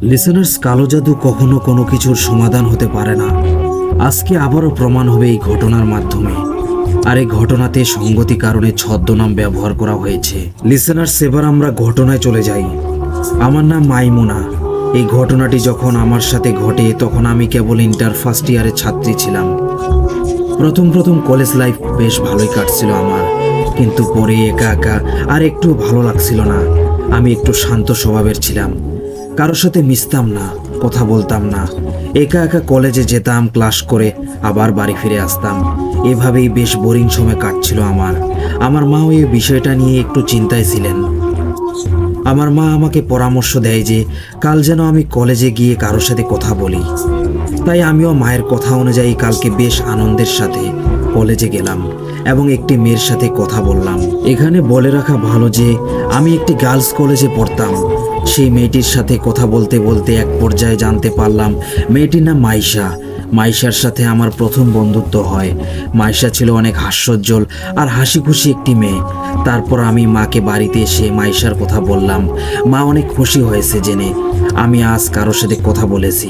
Listeners, কালো জাদু কখনো কোনো কিছুর সমাধান হতে পারে না। আজকে আবারও প্রমাণ হবে এই ঘটনার মাধ্যমে। আর এই ঘটনাতে সঙ্গতি কারণে ছদ্মনাম ব্যবহার করা হয়েছে। লিসেনার্স, এবার আমরা ঘটনায় চলে যাই। আমার নাম মাইমুনা। এই ঘটনাটি যখন আমার সাথে ঘটে তখন আমি কেবল ইন্টার ফার্স্ট ইয়ারের ছাত্রী ছিলাম। প্রথম কলেজ লাইফ বেশ ভালোই কাটছিল আমার, কিন্তু পরে একা একা আর একটু ভালো লাগছিল না। আমি একটু শান্ত স্বভাবের ছিলাম, কারোর সাথে মিশতাম না, কথা বলতাম না। একা একা কলেজে যেতাম, ক্লাস করে আবার বাড়ি ফিরে আসতাম। এভাবেই বেশ বোরিং সময় কাটছিল আমার। আমার মাও এই বিষয়টা নিয়ে একটু চিন্তায় ছিলেন। আমার মা আমাকে পরামর্শ দেয় যে কাল যেন আমি কলেজে গিয়ে কারোর সাথে কথা বলি। তাই আমিও মায়ের কথা অনুযায়ী কালকে বেশ আনন্দের সাথে কলেজে গেলাম এবং একটি মেয়ের সাথে কথা বললাম। এখানে বলে রাখা ভালো যে আমি একটি গার্লস কলেজে পড়তাম। সেই মেয়েটির সাথে কথা বলতে বলতে এক পর্যায়ে জানতে পারলাম মেয়েটির নাম মাইশা। মাইশার সাথে আমার প্রথম বন্ধুত্ব হয়। মাইশা ছিল অনেক হাস্যোজ্জ্বল আর হাসি খুশি একটি মেয়ে। তারপর আমি মাকে বাড়িতে এসে মাইশার কথা বললাম। মা অনেক খুশি হয়েছে জেনে আমি আজ কারোর সাথে কথা বলেছি।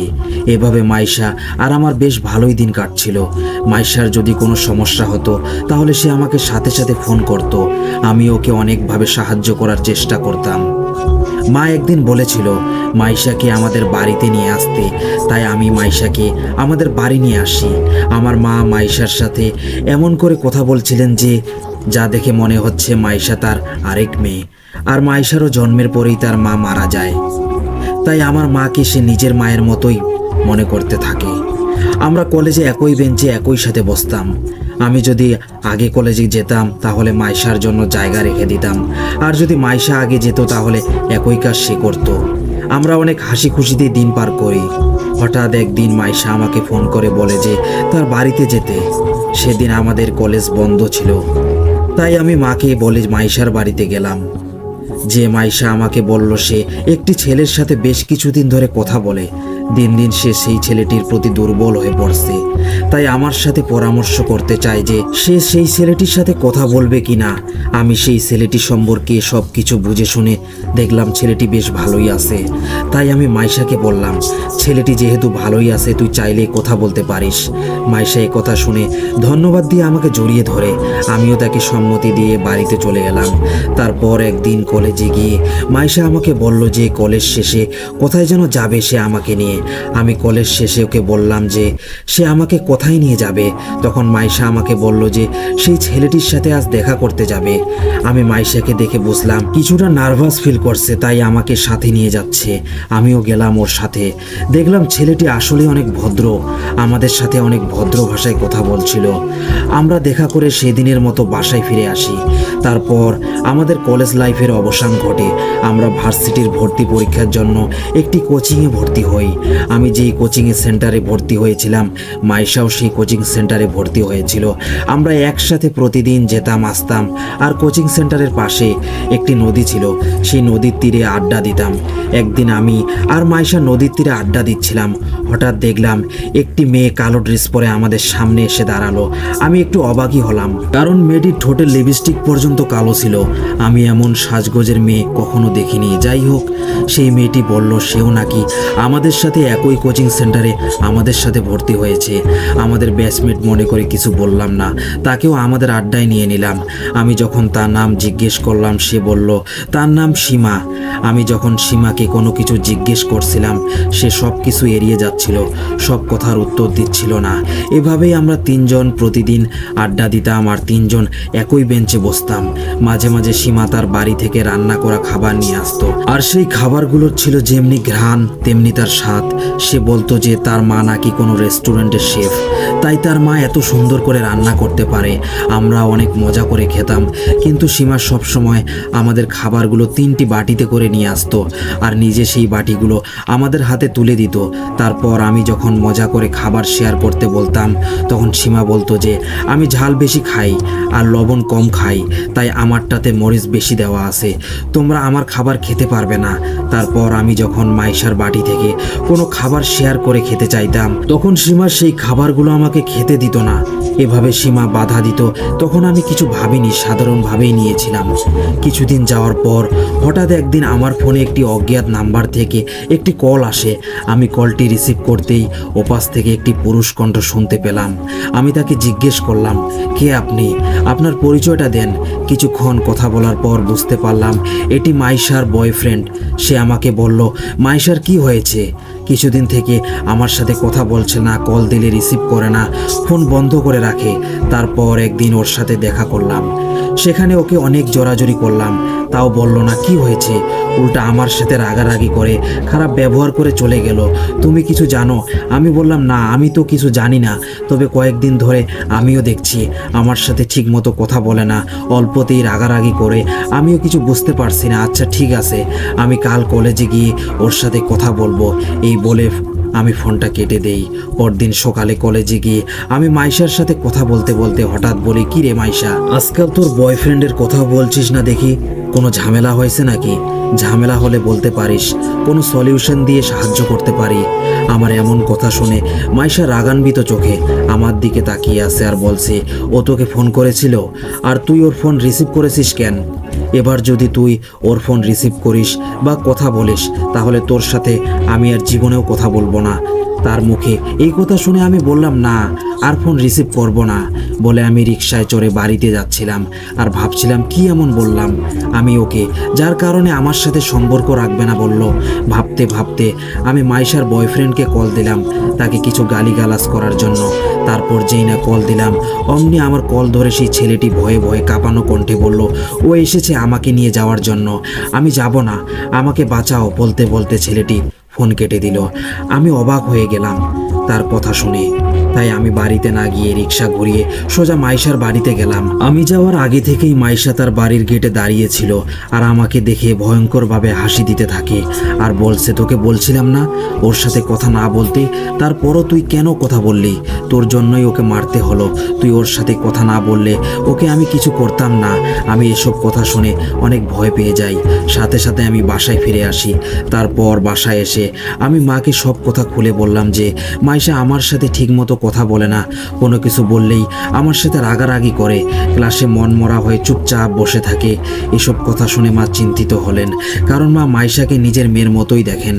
এভাবে মাইশা আর আমার বেশ ভালোই দিন কাটছিল। মাইশার যদি কোনো সমস্যা হতো তাহলে সে আমাকে সাথে সাথে ফোন করত। আমি ওকে অনেকভাবে সাহায্য করার চেষ্টা করতাম। মা একদিন বলেছিল মাইশাকে আমাদের বাড়িতে নিয়ে আসতে, তাই আমি মাইশাকে আমাদের বাড়ি নিয়ে আসি। আমার মা মাইশার সাথে এমন করে কথা বলছিলেন যে যা দেখে মনে হচ্ছে মাইশা তার আরেক মেয়ে। আর মাইশারও জন্মের পরেই তার মা মারা যায়, তাই আমার মাকে সে নিজের মায়ের মতোই মনে করতে থাকে। আমরা কলেজে একই বেঞ্চে একই সাথে বসতাম। আমি যদি আগে কলেজে যেতাম তাহলে মাইশার জন্য জায়গা রেখে দিতাম, আর যদি মাইশা আগে যেত তাহলে একই কাজ সে করত। আমরা অনেক হাসি খুশিতে দিন পার করি। হঠাৎ একদিন মাইশা আমাকে ফোন করে বলে যে তার বাড়িতে যেতে। সেদিন আমাদের কলেজ বন্ধ ছিল, তাই আমি মাকে বলে মাইশার বাড়িতে গেলাম। যে মাইশা আমাকে বলল সে একটি ছেলের সাথে বেশ কিছুদিন ধরে কথা বলে। দিন দিন সে সেই ছেলেটির প্রতি দুর্বল হয়ে পড়ছে। তাই আমার সাথে পরামর্শ করতে চায় যে সে সেই ছেলেটির সাথে কথা বলবে কিনা। আমি সেই ছেলেটি সম্পর্কে সব কিছু বুঝে শুনে দেখলাম ছেলেটি বেশ ভালোই আছে। তাই আমি মাইশাকে বললাম, ছেলেটি যেহেতু ভালোই আছে তুই চাইলে কথা বলতে পারিস। মাইশা এই কথা শুনে ধন্যবাদ দিয়ে আমাকে জড়িয়ে ধরে। আমিও তাকে সম্মতি দিয়ে বাড়িতে চলে এলাম। তারপর একদিন কলেজে গিয়ে মাইশা আমাকে বলল যে কলেজ শেষে কোথায় যেন যাবে সে আমাকে নিয়ে। আমি কলেজ শেষে ওকে বললাম যে সে আমাকে কোথায় নিয়ে যাবে। তখন মাইশা আমাকে বলল যে সেই ছেলেটির সাথে আজ দেখা করতে যাবে। আমি মাইশাকে দেখে বুঝলাম কিছুটা নার্ভাস ফিল করছে, তাই আমাকে সাথে নিয়ে যাচ্ছে। আমিও গেলাম ওর সাথে। দেখলাম ছেলেটি আসলে অনেক ভদ্র, আমাদের সাথে অনেক ভদ্র ভাষায় কথা বলছিল। আমরা দেখা করে সেদিনের মতো বাসায় ফিরে আসি। তারপর আমাদের কলেজ লাইফের অবসান ঘটে। আমরা ভার্সিটির ভর্তি পরীক্ষার জন্য একটি কোচিংয়ে ভর্তি হই। আমি যেই কোচিংয়ের সেন্টারে ভর্তি হয়েছিলাম মাইশাও সেই কোচিং সেন্টারে ভর্তি হয়েছিল। আমরা একসাথে প্রতিদিন যেতাম আসতাম। আর কোচিং সেন্টারের পাশে একটি নদী ছিল, সেই নদীর তীরে আড্ডা দিতাম। একদিন আমি আর মাইশা নদীর তীরে আড্ডা দিচ্ছিলাম। হঠাৎ দেখলাম একটি মেয়ে কালো ড্রেস পরে আমাদের সামনে এসে দাঁড়ালো। আমি একটু অবাকই হলাম, কারণ মেয়েটির ঠোঁটের লিপস্টিক পর্যন্ত কালো ছিল। আমি এমন সাজগোজের মেয়ে কখনো দেখিনি। যাই হোক, সেই মেয়েটি বলল সেও নাকি আমাদের সাথে একই কোচিং সেন্টারে আমাদের সাথে ভর্তি হয়েছে। আমাদের ব্যাচমেট মনে করে কিছু বললাম না, তাকেও আমাদের আড্ডায় নিয়ে নিলাম। আমি যখন তার নাম জিজ্ঞেস করলাম সে বলল তার নাম সীমা। আমি যখন সীমাকে কোনো কিছু জিজ্ঞেস করছিলাম সে সব কিছু এড়িয়ে যাচ্ছিল, সব কথার উত্তর দিচ্ছিল না। এভাবেই আমরা তিনজন প্রতিদিন আড্ডা দিতাম আর তিনজন একই বেঞ্চে বসতাম। মাঝে মাঝে সীমা তার বাড়ি থেকে রান্না করা খাবার নিয়ে আসতো, আর সেই খাবারগুলোর ছিল যেমনি ঘ্রাণ তেমনি তার স্বাদ। সে বলতো যে তার মা নাকি কোনো রেস্টুরেন্টের শেফ, তাই তার মা এত সুন্দর করে রান্না করতে পারে। আমরা অনেক মজা করে খেতাম, কিন্তু সীমা সবসময় আমাদের খাবারগুলো 3টি বাটিতে করে নিয়ে আসতো আর নিজে সেই বাটিগুলো আমাদের হাতে তুলে দিত। তারপর আমি যখন মজা করে খাবার শেয়ার করতে বলতাম তখন সীমা বলতো যে আমি ঝাল বেশি খাই আর লবণ কম খাই, তাই আমারটাতে মরিচ বেশি দেওয়া আছে, তোমরা আমার খাবার খেতে পারবে না। তারপর আমি যখন মাইশার বাটি থেকে কোনো খাবার শেয়ার করে খেতে চাইতাম তখন সীমা সেই খাবারগুলো আমাকে আমাকে খেতে দিত না, এভাবে সীমা বাধা দিত। তখন আমি কিছু ভাবিনি, সাধারণভাবেই নিয়েছিলাম। কিছুদিন যাওয়ার পর হঠাৎ একদিন আমার ফোনে একটি অজ্ঞাত নাম্বার থেকে একটি কল আসে। আমি কলটি রিসিভ করতেই ওপাশ থেকে একটি পুরুষ কণ্ঠ শুনতে পেলাম। আমি তাকে জিজ্ঞেস করলাম, কে আপনি? আপনার পরিচয়টা দেন। কিছুক্ষণ কথা বলার পর বুঝতে পারলাম এটি মাইশার বয়ফ্রেন্ড। সে আমাকে বলল, মাইশার কি হয়েছে? কিছুদিন থেকে আমার সাথে কথা বলছে না, কল দিলে রিসিভ করে না, ফোন বন্ধ করে রাখে। তারপর একদিন ওর সাথে দেখা করলাম, সেখানে ওকে অনেক জোরাজুরি করলাম, তাও বলল না কি হয়েছে। উল্টা আমার সাথে রাগারাগি করে খারাপ ব্যবহার করে চলে গেল। তুমি কিছু জানো? আমি বললাম, না আমি তো কিছু জানি না, তবে কয়েকদিন ধরে আমিও দেখছি আমার সাথে ঠিক মতো কথা বলে না, অল্পতেই রাগারাগি করে। আমিও কিছু বুঝতে পারছি না। আচ্ছা ঠিক আছে, আমি কাল কলেজে গিয়ে ওর সাথে কথা বলবো। এই বলে আমি ফোনটা কেটে দেই। পরদিন সকালে কলেজে গিয়ে আমি মাইশার সাথে কথা বলতে বলতে হঠাৎ বলি, কি রে মাইশা, আজকাল তোর বয়ফ্রেন্ডের কথা বলছিস না দেখি, কোনো ঝামেলা হয়েছে নাকি? ঝামেলা হলে বলতে পারিস, কোনো সলিউশন দিয়ে সাহায্য করতে পারি। আমার এমন কথা শুনে মাইশা রাগান্বিত চোখে আমার দিকে তাকিয়ে আছে আর বলছে, ও তোকে ফোন করেছিল আর তুই ওর ফোন রিসিভ করেছিস কেন? এবার যদি তুই ওর ফোন রিসিভ করিস বা কথা বলিস, তাহলে তোর সাথে আমি আর জীবনেও কথা বলবো না। তার মুখে এই কথা শুনে আমি বললাম, না আর ফোন রিসিভ করব না। বলে আমি রিকশায় চড়ে বাড়িতে যাচ্ছিলাম আর ভাবছিলাম কি এমন বললাম আমি ওকে, যার কারণে আমার সাথে সম্পর্ক রাখবে না বলল। ভাবতে ভাবতে আমি মাইশার বয়ফ্রেন্ডকে কল দিলাম তাকে কিছু গালিগালাজ করার জন্য। তারপর যেই না কল দিলাম, অমনি আমার কল ধরে সেই ছেলেটি ভয়ে ভয়ে কাঁপানো কণ্ঠে বলল, ও এসেছে আমাকে নিয়ে যাওয়ার জন্য, আমি যাব না, আমাকে বাঁচাও। বলতে বলতে ছেলেটি ফোন কেটে দিল। আমি অবাক হয়ে গেলাম তার কথা শুনে। তাই আমি বাড়িতে না গিয়ে রিক্সা ঘুরিয়ে সোজা মাইশার বাড়িতে গেলাম। আমি যাওয়ার আগে থেকেই মাইশা তার বাড়ির গেটে দাঁড়িয়েছিল আর আমাকে দেখে ভয়ঙ্করভাবে হাসি দিতে থাকে আর বলছে, তোকে বলছিলাম না ওর সাথে কথা না বলতে, তারপরও তুই কেন কথা বললি? তোর জন্যই ওকে মারতে হলো। তুই ওর সাথে কথা না বললে ওকে আমি কিছু করতাম না। আমি এসব কথা শুনে অনেক ভয় পেয়ে যাই। সাথে সাথে আমি বাসায় ফিরে আসি। তারপর বাসায় এসে আমি মাকে সব কথা খুলে বললাম যে মাইশা আমার সাথে ঠিকমতো কথা বলে না, কোনো কিছু বললেই আমার সাথে রাগারাগি করে, ক্লাসে মন মরা হয়ে চুপচাপ বসে থাকে। এসব কথা শুনে মা চিন্তিত হলেন, কারণ মা মাইশাকে নিজের মেয়ের মতোই দেখেন।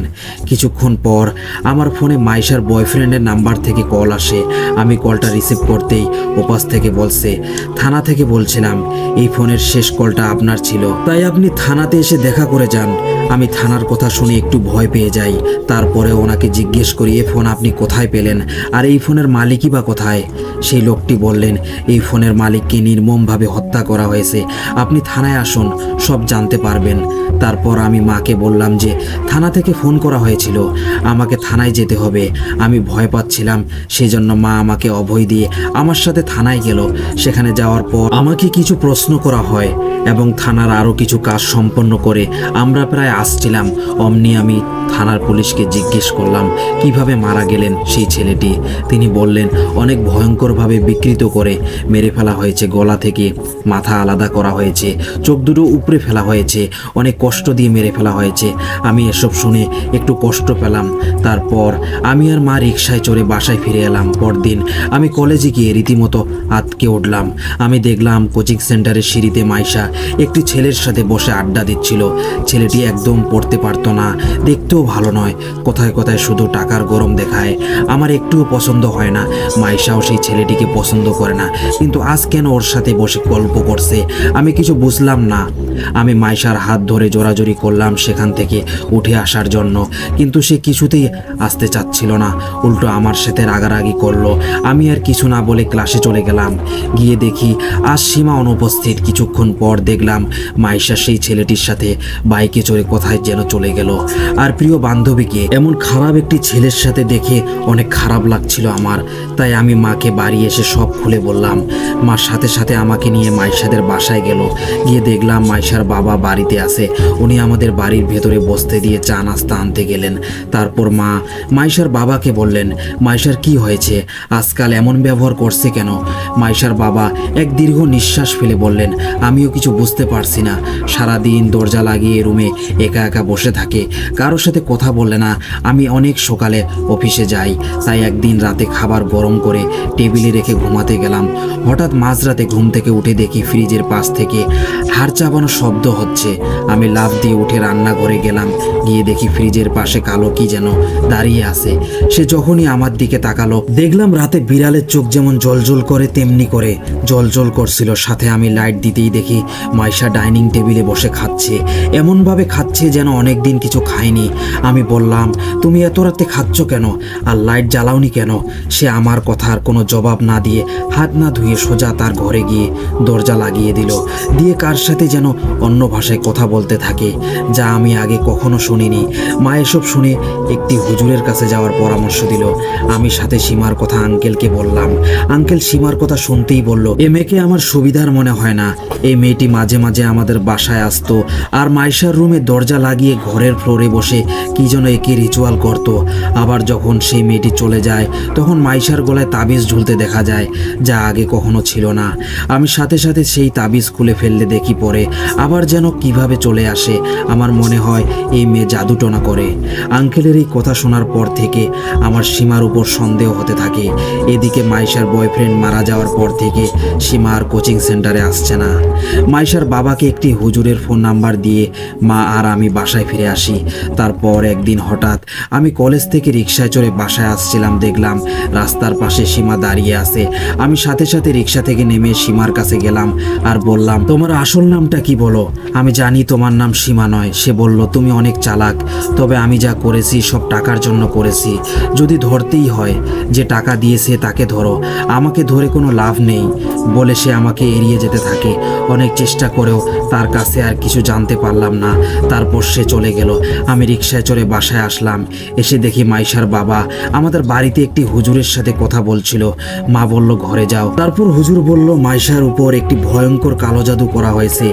কিছুক্ষণ পর আমার ফোনে মাইশার বয়ফ্রেন্ডের নাম্বার থেকে কল আসে। আমি কলটা রিসিভ করতেই ওপাশ থেকে বলছে, থানা থেকে বলছিলাম, এই ফোনের শেষ কলটা আপনার ছিল, তাই আপনি থানাতে এসে দেখা করে যান। আমি থানার কথা শুনে একটু ভয় পেয়ে যাই। তারপরে ওনাকে জিজ্ঞেস করি, এই ফোন আপনি কোথায় পেলেন আর এই ফোনের মালিকই বা কোথায়? সেই লোকটি বললেন, এই ফোনের মালিককে নির্মমভাবে হত্যা করা হয়েছে, আপনি থানায় আসুন, সব জানতে পারবেন। তারপর আমি মাকে বললাম যে থানা থেকে ফোন করা হয়েছিল, আমাকে থানায় যেতে হবে। আমি ভয় পাচ্ছিলাম, সেই জন্য মা আমাকে অভয় দিয়ে আমার সাথে থানায় গেল। সেখানে যাওয়ার পর আমাকে কিছু প্রশ্ন করা হয় এবং থানার আরও কিছু কাজ সম্পন্ন করে আমরা প্রায় আসছিলাম। অমনি আমি থানার পুলিশকে জিজ্ঞেস করলাম কিভাবে মারা গেলেন সেই ছেলেটি। তিনি বললেন, অনেক ভয়ঙ্করভাবে বিকৃত করে মেরে ফেলা হয়েছে, গলা থেকে মাথা আলাদা করা হয়েছে, চোখ দুটো উপড়ে ফেলা হয়েছে, অনেক কষ্ট দিয়ে মেরে ফেলা হয়েছে। আমি এসব শুনে একটু কষ্ট পেলাম। তারপর আমি আর মা রিকশায় চড়ে বাসায় ফিরে এলাম। পরদিন আমি কলেজে গিয়ে রীতিমতো আতকে উঠলাম। আমি দেখলাম কোচিং সেন্টারের সিঁড়িতে মাইশা একটি ছেলের সাথে বসে আড্ডা দিচ্ছিল। ছেলেটি একদম পড়তে পারতো না, দেখতেও ভালো নয়, কথায় কথায় শুধু টাকার গরম দেখায়। আমার একটুও পছন্দ হয় না, মাইশাও সেই ছেলেটিকে পছন্দ করে না, কিন্তু আজ কেন ওর সাথে বসে গল্প করছে আমি কিছু বুঝলাম না। আমি মাইশার হাত ধরে জোরাজোরি করলাম সেখান থেকে উঠে আসার জন্য, কিন্তু সে কিছুতেই আসতে চাচ্ছিল না, উল্টো আমার সাথে রাগারাগি করলো। আমি আর কিছু না বলে ক্লাসে চলে গেলাম। গিয়ে দেখি আজ সীমা অনুপস্থিত। কিছুক্ষণ পর দেখলাম মাইশা সেই ছেলেটির সাথে বাইকে চড়ে কোথায় যেন চলে গেল। আর প্রিয় বান্ধবীকে এমন খারাপ একটি ছেলের সাথে দেখে অনেক খারাপ লাগছিল আমার। তাই আমি মাকে বাড়ি এসে সব খুলে বললাম। মার সাথে সাথে আমাকে নিয়ে মাইশাদের বাসায় গেল। গিয়ে দেখলাম মাইশার বাবা বাড়িতে আছে। উনি আমাদের বাড়ির ভেতরে বসতে দিয়ে চা নাস্তা আনতে গেলেন। তারপর মা মাইশার বাবাকে বললেন, মাইশার কি হয়েছে, আজকাল এমন ব্যবহার করছে কেন? মাইশার বাবা এক দীর্ঘ নিঃশ্বাস ফেলে বললেন, আমিও কিছু বুঝতে পারছি না, সারাদিন দরজা লাগিয়ে রুমে একা একা বসে থাকে, কারোর সাথে কথা বলে না। আমি অনেক সকালে অফিসে যাই, তাই একদিন রাতে খাবার খাবার গরম করে টেবিলে রেখে ঘুমাতে গেলাম। হঠাৎ মাঝরাতে ঘুম থেকে উঠে দেখি ফ্রিজের পাশ থেকে হাড় চাবানোর শব্দ হচ্ছে। আমি লাফ দিয়ে উঠে রান্নাঘরে গেলাম। গিয়ে দেখি ফ্রিজের পাশে কালো কি যেন দাঁড়িয়ে আছে। সে যখনই আমার দিকে তাকালো, দেখলাম রাতে বিড়ালের চোখ যেমন জলজল করে তেমনি করে জলজল করছিল। সাথে আমি লাইট দিতেই দেখি মাইশা ডাইনিং টেবিলে বসে খাচ্ছে। এমনভাবে খাচ্ছে যেন অনেক দিন কিছু খায়নি। আমি বললাম, তুমি এত রাতে খাচ্ছ কেন, আর লাইট জ্বালাওনি কেন? সে আমার কথার কোনো জবাব না দিয়ে হাত না ধুয়ে সোজা তার ঘরে গিয়ে দরজা লাগিয়ে দিল। দিয়ে কার সাথে যেন অন্য ভাষায় কথা বলতে থাকে, যা আমি আগে কখনো শুনিনি। মা এসব শুনে একটি হুজুরের কাছে যাওয়ার পরামর্শ দিল। আমি সাথে সীমার কথা আঙ্কেলকে বললাম। আঙ্কেল সীমার কথা শুনতেই বলল, এ মেয়েকে আমার সুবিধার মনে হয় না। এই মেয়েটি মাঝে মাঝে আমাদের বাসায় আসতো আর মাইশার রুমে দরজা লাগিয়ে ঘরের ফ্লোরে বসে কি যেন একে রিচুয়াল করত। আবার যখন সেই মেয়েটি চলে যায় তখন মাইশার গলায় তাবিজ ঝুলতে দেখা যায়, যা আগে কখনো ছিল না। আমি সাথে সাথে সেই তাবিজ খুলে ফেললে দেখি পরে আবার যেন কিভাবে চলে আসে। আমার মনে হয় এই মেয়ে জাদুটনা করে। আঙ্কেলের এই কথা শোনার পর থেকে আমার সীমার উপর সন্দেহ হতে থাকে। এদিকে মাইশার বয়ফ্রেন্ড মারা যাওয়ার পর থেকে সীমা আর কোচিং সেন্টারে আসছে না। মাইশার বাবাকে একটি হুজুরের ফোন নাম্বার দিয়ে মা আর আমি বাসায় ফিরে আসি। তারপর একদিন হঠাৎ আমি কলেজ থেকে রিক্সায় চড়ে বাসায় আসছিলাম। দেখলাম রাস্তার পাশে সীমা দাঁড়িয়ে আছে। আমি সাথে সাথে রিক্সা থেকে নেমে সীমার কাছে গেলাম আর বললাম, তোমার আসল নামটা কি বলো? আমি জানি তোমার নাম সীমা নয়। সে বলল, তুমি অনেক চালাক, তবে আমি যা করেছি সব টাকার জন্য করেছি। যদি ধরতেই হয়, যে টাকা দিয়েছে তাকে ধরো, আমাকে ধরে কোনো লাভ নেই বলে সে আমাকে এড়িয়ে যেতে থাকে। অনেক চেষ্টা করেও তার কাছে আর কিছু জানতে পারলাম না। তারপর সে চলে গেল। আমি রিক্সায় চড়ে বাসায় আসলাম। এসে দেখি মাইশার বাবা আমাদের বাড়িতে একটি হুজুরের সাথে কথা বলছিল। মা বলল, ঘরে যাও। তারপর হুজুর বলল, মাইশার উপর একটি ভয়ঙ্কর কালো জাদু করা হয়েছে।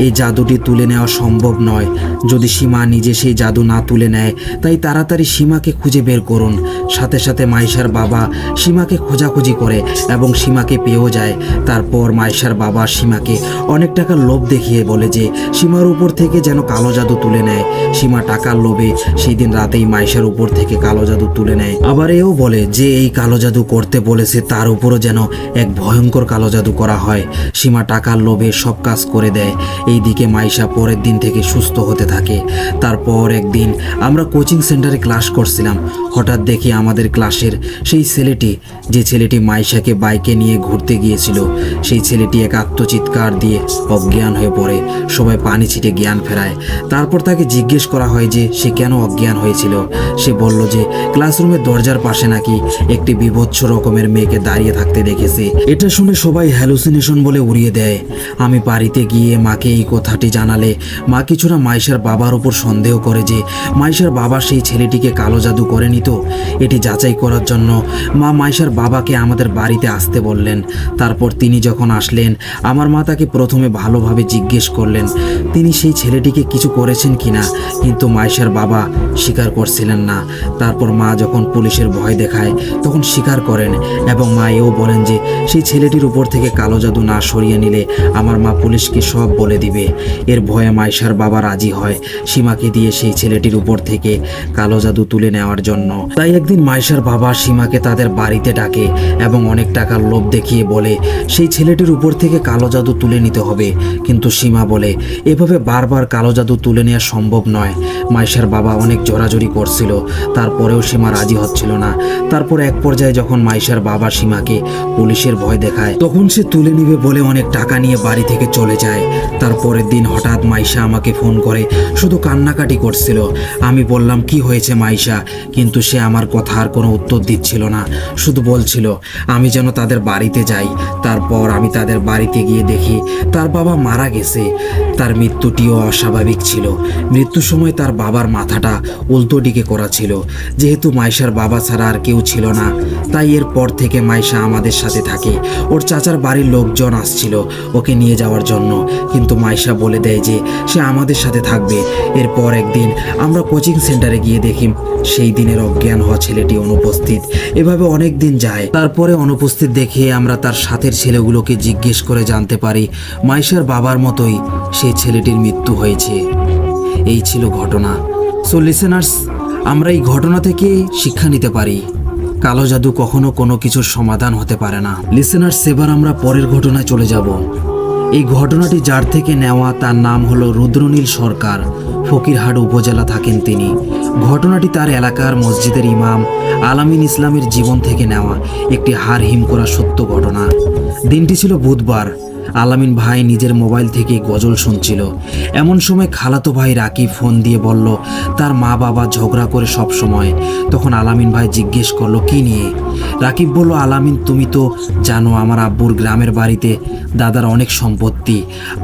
এই জাদুটি তুলে নেওয়া সম্ভব নয় যদি সীমা নিজে সেই জাদু না তুলে নেয়। তাই তাড়াতাড়ি সীমাকে খুঁজে বের করুন। সাথে সাথে মাইশার বাবা সীমাকে খোঁজাখুঁজি করে এবং সীমাকে পেয়েও যায়। তারপর মাইশার বাবা সীমাকে অনেক টাকার লোভ দেখিয়ে বলে যে সীমার উপর থেকে যেন কালো জাদু তুলে নেয়। সীমা টাকার লোভে সেই দিন রাতেই মাইশার উপর থেকে কালো জাদু তুলে নেয়। আবার এও বলে যে এই কালো জাদু করতে বলেছে তার উপরও যেন এক ভয়ঙ্কর কালো জাদু করা হয়। সীমা টাকার লোভে সব কাজ করে দেয়। এইদিকে মাইশা পরের দিন থেকে সুস্থ হতে থাকে। তারপর একদিন আমরা কোচিং সেন্টারে ক্লাস করছিলাম। হঠাৎ দেখি আমাদের ক্লাসের সেই ছেলেটি, যে ছেলেটি মাইশাকে বাইকে নিয়ে ঘুরতে গিয়েছিল, সেই ছেলেটি এক আত্মচিৎকার দিয়ে অজ্ঞান হয়ে পড়ে। সবাই পানি ছিটে জ্ঞান ফেরায়। তারপর তাকে জিজ্ঞেস করা হয় যে সে কেন অজ্ঞান হয়েছিল। সে বলল যে ক্লাসরুমের দরজার পাশে নাকি একটি বিভৎস রকমের মেয়েকে দাঁড়িয়ে থাকতে দেখেছে। এটা শুনে সবাই হ্যালুসিনেশন বলে উড়িয়ে দেয়। আমি বাড়িতে গিয়ে মাকে এই কথাটি জানালে মা কিছুটা মাইশার বাবার উপর সন্দেহ করে যে মাইশার বাবা সেই ছেলেটিকে কালো জাদু করেনি। তো এটি যাচাই করার জন্য মা মাইশার বাবাকে আমাদের বাড়িতে আসতে বললেন। তারপর তিনি যখন আসলেন, আমার মা তাকে প্রথমে ভালোভাবে জিজ্ঞেস করলেন তিনি সেই ছেলেটিকে কিছু করেছেন কিনা, কিন্তু মাইশার বাবা স্বীকার করছিলেন না। তারপর মা যখন পুলিশের ভয় দেখায় তখন স্বীকার করেন এবং মা এও বলেন যে সেই ছেলেটির উপর থেকে কালো জাদু না সরিয়ে নিলে আমার মা পুলিশকে সব বলে দিবে। এর ভয়ে মাইশার বাবা রাজি হয় সীমাকে দিয়ে সেই ছেলেটির উপর থেকে কালো জাদু তুলে নেওয়ার জন্য। তাই একদিন মাইশার বাবা সীমাকে তাদের বাড়িতে ডাকে এবং অনেক টাকার লোভ দেখিয়ে বলে সেই ছেলেটির উপর থেকে কালো জাদু তুলে নিতে হবে। কিন্তু সীমা বলে এভাবে বারবার কালো জাদু তুলে নেওয়া সম্ভব নয়। মাইশার বাবা অনেক জোরাজোরি করছিল, তারপরেও সীমা রাজি হচ্ছিল না। তারপর এক পর্যায়ে যখন মাইশার বাবা সীমাকে পুলিশের ভয় দেখায় তখন সে তুলে নিবে বলে অনেক টাকা নিয়ে বাড়ি থেকে চলে যায়। তারপরের দিন হঠাৎ মাইশা আমাকে ফোন করে, শুধু কান্নাকাটি করছিল। আমি বললাম, কি হয়েছে মাইশা? কিন্তু সে আমার কথার কোনো উত্তর দিচ্ছিল না, শুধু বলছিল আমি যেন তাদের বাড়িতে যাই। তারপর আমি তাদের বাড়িতে গিয়ে দেখি তার বাবা মারা গেছে। তার মৃত্যুটিও অস্বাভাবিক ছিল। মৃত্যুর সময় তার বাবার মাথাটা উল্টো দিকে করা ছিল। যেহেতু মাইশার বাবা ছাড়া আর কেউ ছিল না, তাই এরপর থেকে মাইশা আমাদের সাথে থাকে। ওর চাচার বাড়ির লোকজন আসছিল ওকে নিয়ে যাওয়ার জন্য, কিন্তু মাইশা বলে দেয় যে সে আমাদের সাথে থাকবে। এরপর একদিন আমরা কোচিং সেন্টারে গিয়ে দেখি সেই দিনের অজ্ঞান হওয়া ছেলেটি অনুপস্থিত। এভাবে অনেক দিন যায়। তারপরে অনুপস্থিত দেখে আমরা তার সাথের ছেলেগুলোকে জিজ্ঞেস করে জানতে পারি মাইশার বাবার মতোই সেই ছেলেটির মৃত্যু হয়েছে। এই ছিল ঘটনা। সো লিসেনার্স, আমরা এই ঘটনা থেকে শিক্ষা নিতে পারি কালো জাদু কখনো কোনো কিছুর সমাধান হতে পারে না। লিসেনার্স, এবার আমরা পরের ঘটনায় চলে যাব। এই ঘটনাটি যার থেকে নেওয়া তার নাম হলো রুদ্রনীল সরকার। ফকিরহাট উপজেলা থাকেন তিনি। ঘটনাটি তার এলাকার মসজিদের ইমাম আলামিন ইসলামের জীবন থেকে নেওয়া একটি হাড় হিম করা সত্য ঘটনা। দিনটি ছিল বুধবার। আলামিন ভাই নিজের মোবাইল থেকে গজল শুনছিল। এমন সময় খালাতো ভাই রাকিব ফোন দিয়ে বলল তার মা বাবা ঝগড়া করে সব সময়। তখন আলামিন ভাই জিজ্ঞেস করলো কি নিয়ে। রাকিব বলল, আলামিন তুমি তো জানো আমার আব্বুর গ্রামের বাড়িতে দাদার অনেক সম্পত্তি,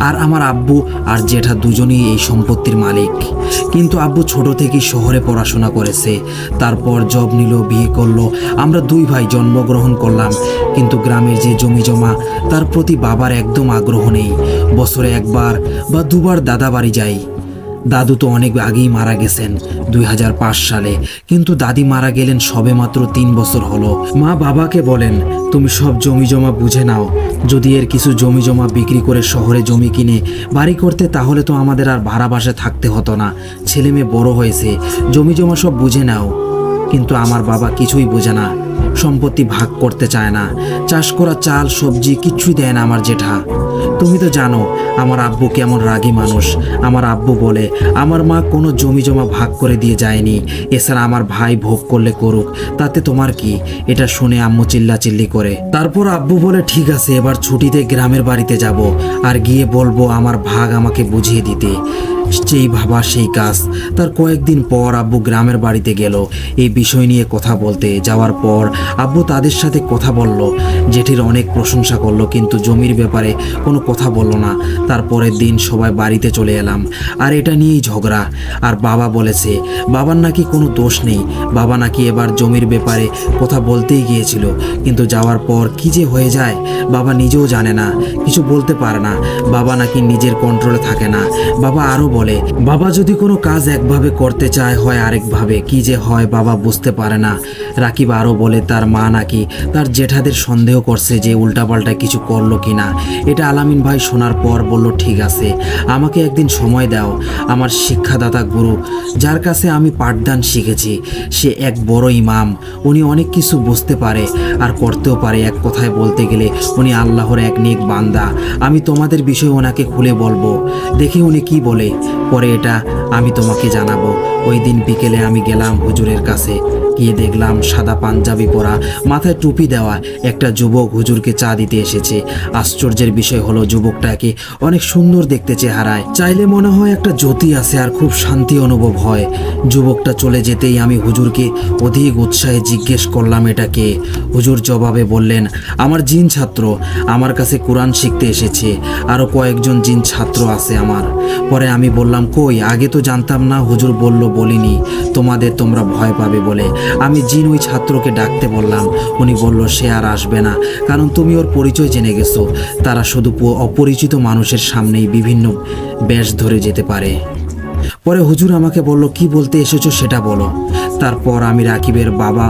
আর আমার আব্বু আর জেঠা দুজনেই এই সম্পত্তির মালিক। কিন্তু আব্বু ছোট থেকেই শহরে পড়াশোনা করেছে, তারপর জব নিল, বিয়ে করলো, আমরা দুই ভাই জন্মগ্রহণ করলাম। কিন্তু গ্রামের যে জমি জমা তার প্রতি বাবার একদম আগ্রহ নেই। বছরে একবার বা দুবার দাদা বাড়ি যাই। দাদু তো অনেক আগেই মারা গেছেন 2005 সালে, কিন্তু দাদি মারা গেলেন সবে মাত্র 3 বছর হলো। মা বাবাকে বলেন তুমি সব জমি জমা বুঝে নাও, যদি এর কিছু জমি জমা বিক্রি করে শহরে জমি কিনে বাড়ি করতে তাহলে তো আমাদের আর ভাড়া বাসায় থাকতে হতো না। ছেলে মেয়ে বড় হয়েছে, জমি জমা সব বুঝে নাও। কিন্তু আমার বাবা কিছুই বোঝে না, সম্পত্তি ভাগ করতে চায় না, চাষ করা চাল সবজি কিচ্ছুই দেয় না আমার জেঠা। তুমি তো জানো আমার আব্বু কেমন রাগী মানুষ। আমার আব্বু বলে আমার মা কোনো জমি জমা ভাগ করে দিয়ে যায়নি, এছাড়া আমার ভাই ভোগ করলে করুক, তাতে তোমার কি। এটা শুনে আম্মু চিল্লাচিল্লি করে। তারপর আব্বু বলে ঠিক আছে এবার ছুটিতে গ্রামের বাড়িতে যাব, আর গিয়ে বলবো আমার ভাগ আমাকে বুঝিয়ে দিতে। যেই ভাবা সেই কাজ। তার কয়েকদিন পর আব্বু গ্রামের বাড়িতে গেল এই বিষয় নিয়ে কথা বলতে। যাওয়ার পর আব্বু তাদের সাথে কথা বলল, জেঠির অনেক প্রশংসা করলো, কিন্তু জমির ব্যাপারে কোনো কথা বলল না। তারপরের দিন সবাই বাড়িতে চলে এলাম, আর এটা নিয়েই ঝগড়া। আর বাবা বলেছে বাবার নাকি কোনো দোষ নেই, বাবা নাকি এবার জমির ব্যাপারে কথা বলতেই গিয়েছিল, কিন্তু যাওয়ার পর কি যে হয়ে যায় বাবা নিজেও জানে না, কিছু বলতে পারে না। বাবা নাকি নিজের কন্ট্রোলে থাকে না। বাবা আরও বলে বাবা যদি কোনো কাজ একভাবে করতে চায় হয় আরেকভাবে, কি যে হয় বাবা বুঝতে পারে না। রাকিব আরও বলে তার মা নাকি তার জেঠাদের সন্দেহ করছে যে উল্টাপাল্টা কিছু করলো কিনা। এটা আলামিন ভাই শোনার পর বলল ঠিক আছে আমাকে একদিন সময় দাও। আমার শিক্ষাদাতা গুরু যার কাছে আমি পাঠদান শিখেছি সে এক বড় ইমাম, উনি অনেক কিছু বুঝতে পারে আর করতেও পারে। এক কথায় বলতে গেলে উনি আল্লাহর এক নেক বান্দা। আমি তোমাদের বিষয়ে ওনাকে খুলে বলবো, দেখি উনি কি বলে, পরে এটা আমি তোমাকে জানাবো। ওই দিন বিকেলে আমি গেলাম হুজুরের কাছে, গিয়ে দেখলাম সাদা পাঞ্জাবি পরা, মাথায় টুপি দেওয়া একটা যুবক হুজুরকে চা দিতে এসেছে। আশ্চর্যের বিষয় হলো যুবকটাকে অনেক সুন্দর দেখতে চেহারায়, চাইলে মনে হয় একটা জ্যোতি আছে আর খুব শান্তি অনুভব হয়। যুবকটা চলে যেতেই আমি হুজুরকে অধিক উৎসাহে জিজ্ঞেস করলাম এটা কে। হুজুর জবাবে বললেন আমার জিন ছাত্র, আমার কাছে কোরআন শিখতে এসেছে, আরও কয়েকজন জিন ছাত্র আছে আমার। পরে আমি বললাম কই, আগে তো জানতাম না। হুজুর বলল বলিনি তোমাদের, তোমরা ভয় পাবে বলে। আমি জিন ওই ছাত্রকে ডাকতে বললাম, উনি বলল সে আর আসবে না, কারণ তুমি ওর পরিচয় জেনে গেছো। তারা শুধু অপরিচিত মানুষের সামনেই বিভিন্ন বেশ ধরে যেতে পারে। পরে হুজুর আমাকে বলল কি বলতে এসেছো সেটা বলো। তারপর আমি রাকিবের বাবা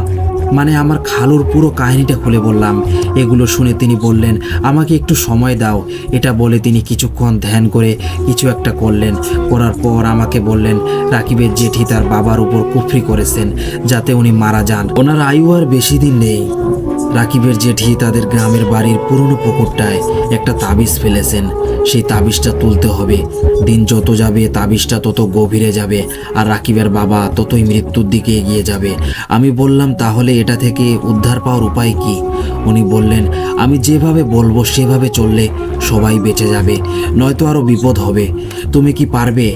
মানে আমার খালুর পুরো কাহিনীটা খুলে বললাম। এগুলো শুনে তিনি বললেন আমাকে একটু সময় দাও। এটা বলে তিনি কিছুক্ষণ ধ্যান করে কিছু একটা করলেন। করার পর আমাকে বললেন রাকিবের জেঠি তার বাবার উপর কুফরি করেছেন যাতে উনি মারা যান, ওনার আয়ু আর বেশি দিন নেই। রাকিবের জেঠি তাদের গ্রামের বাড়ির পুরনো পুকুরটায় একটা তাবিজ ফেলেছেন, সেই তাবিজটা তুলতে হবে। দিন যত যাবে তাবিজটা তত গভীরে যাবে, আর রাকিবের বাবা ততই মৃত্যুর দিকে এগিয়ে যাবে। আমি বললাম তাহলে এটা থেকে উদ্ধার পাওয়ার উপায় কি? উনি বললেন আমি যেভাবে বলবো সেভাবে চললে সবাই বেঁচে যাবে, নয়তো আরও বিপদ হবে। তুমি কি পারবে?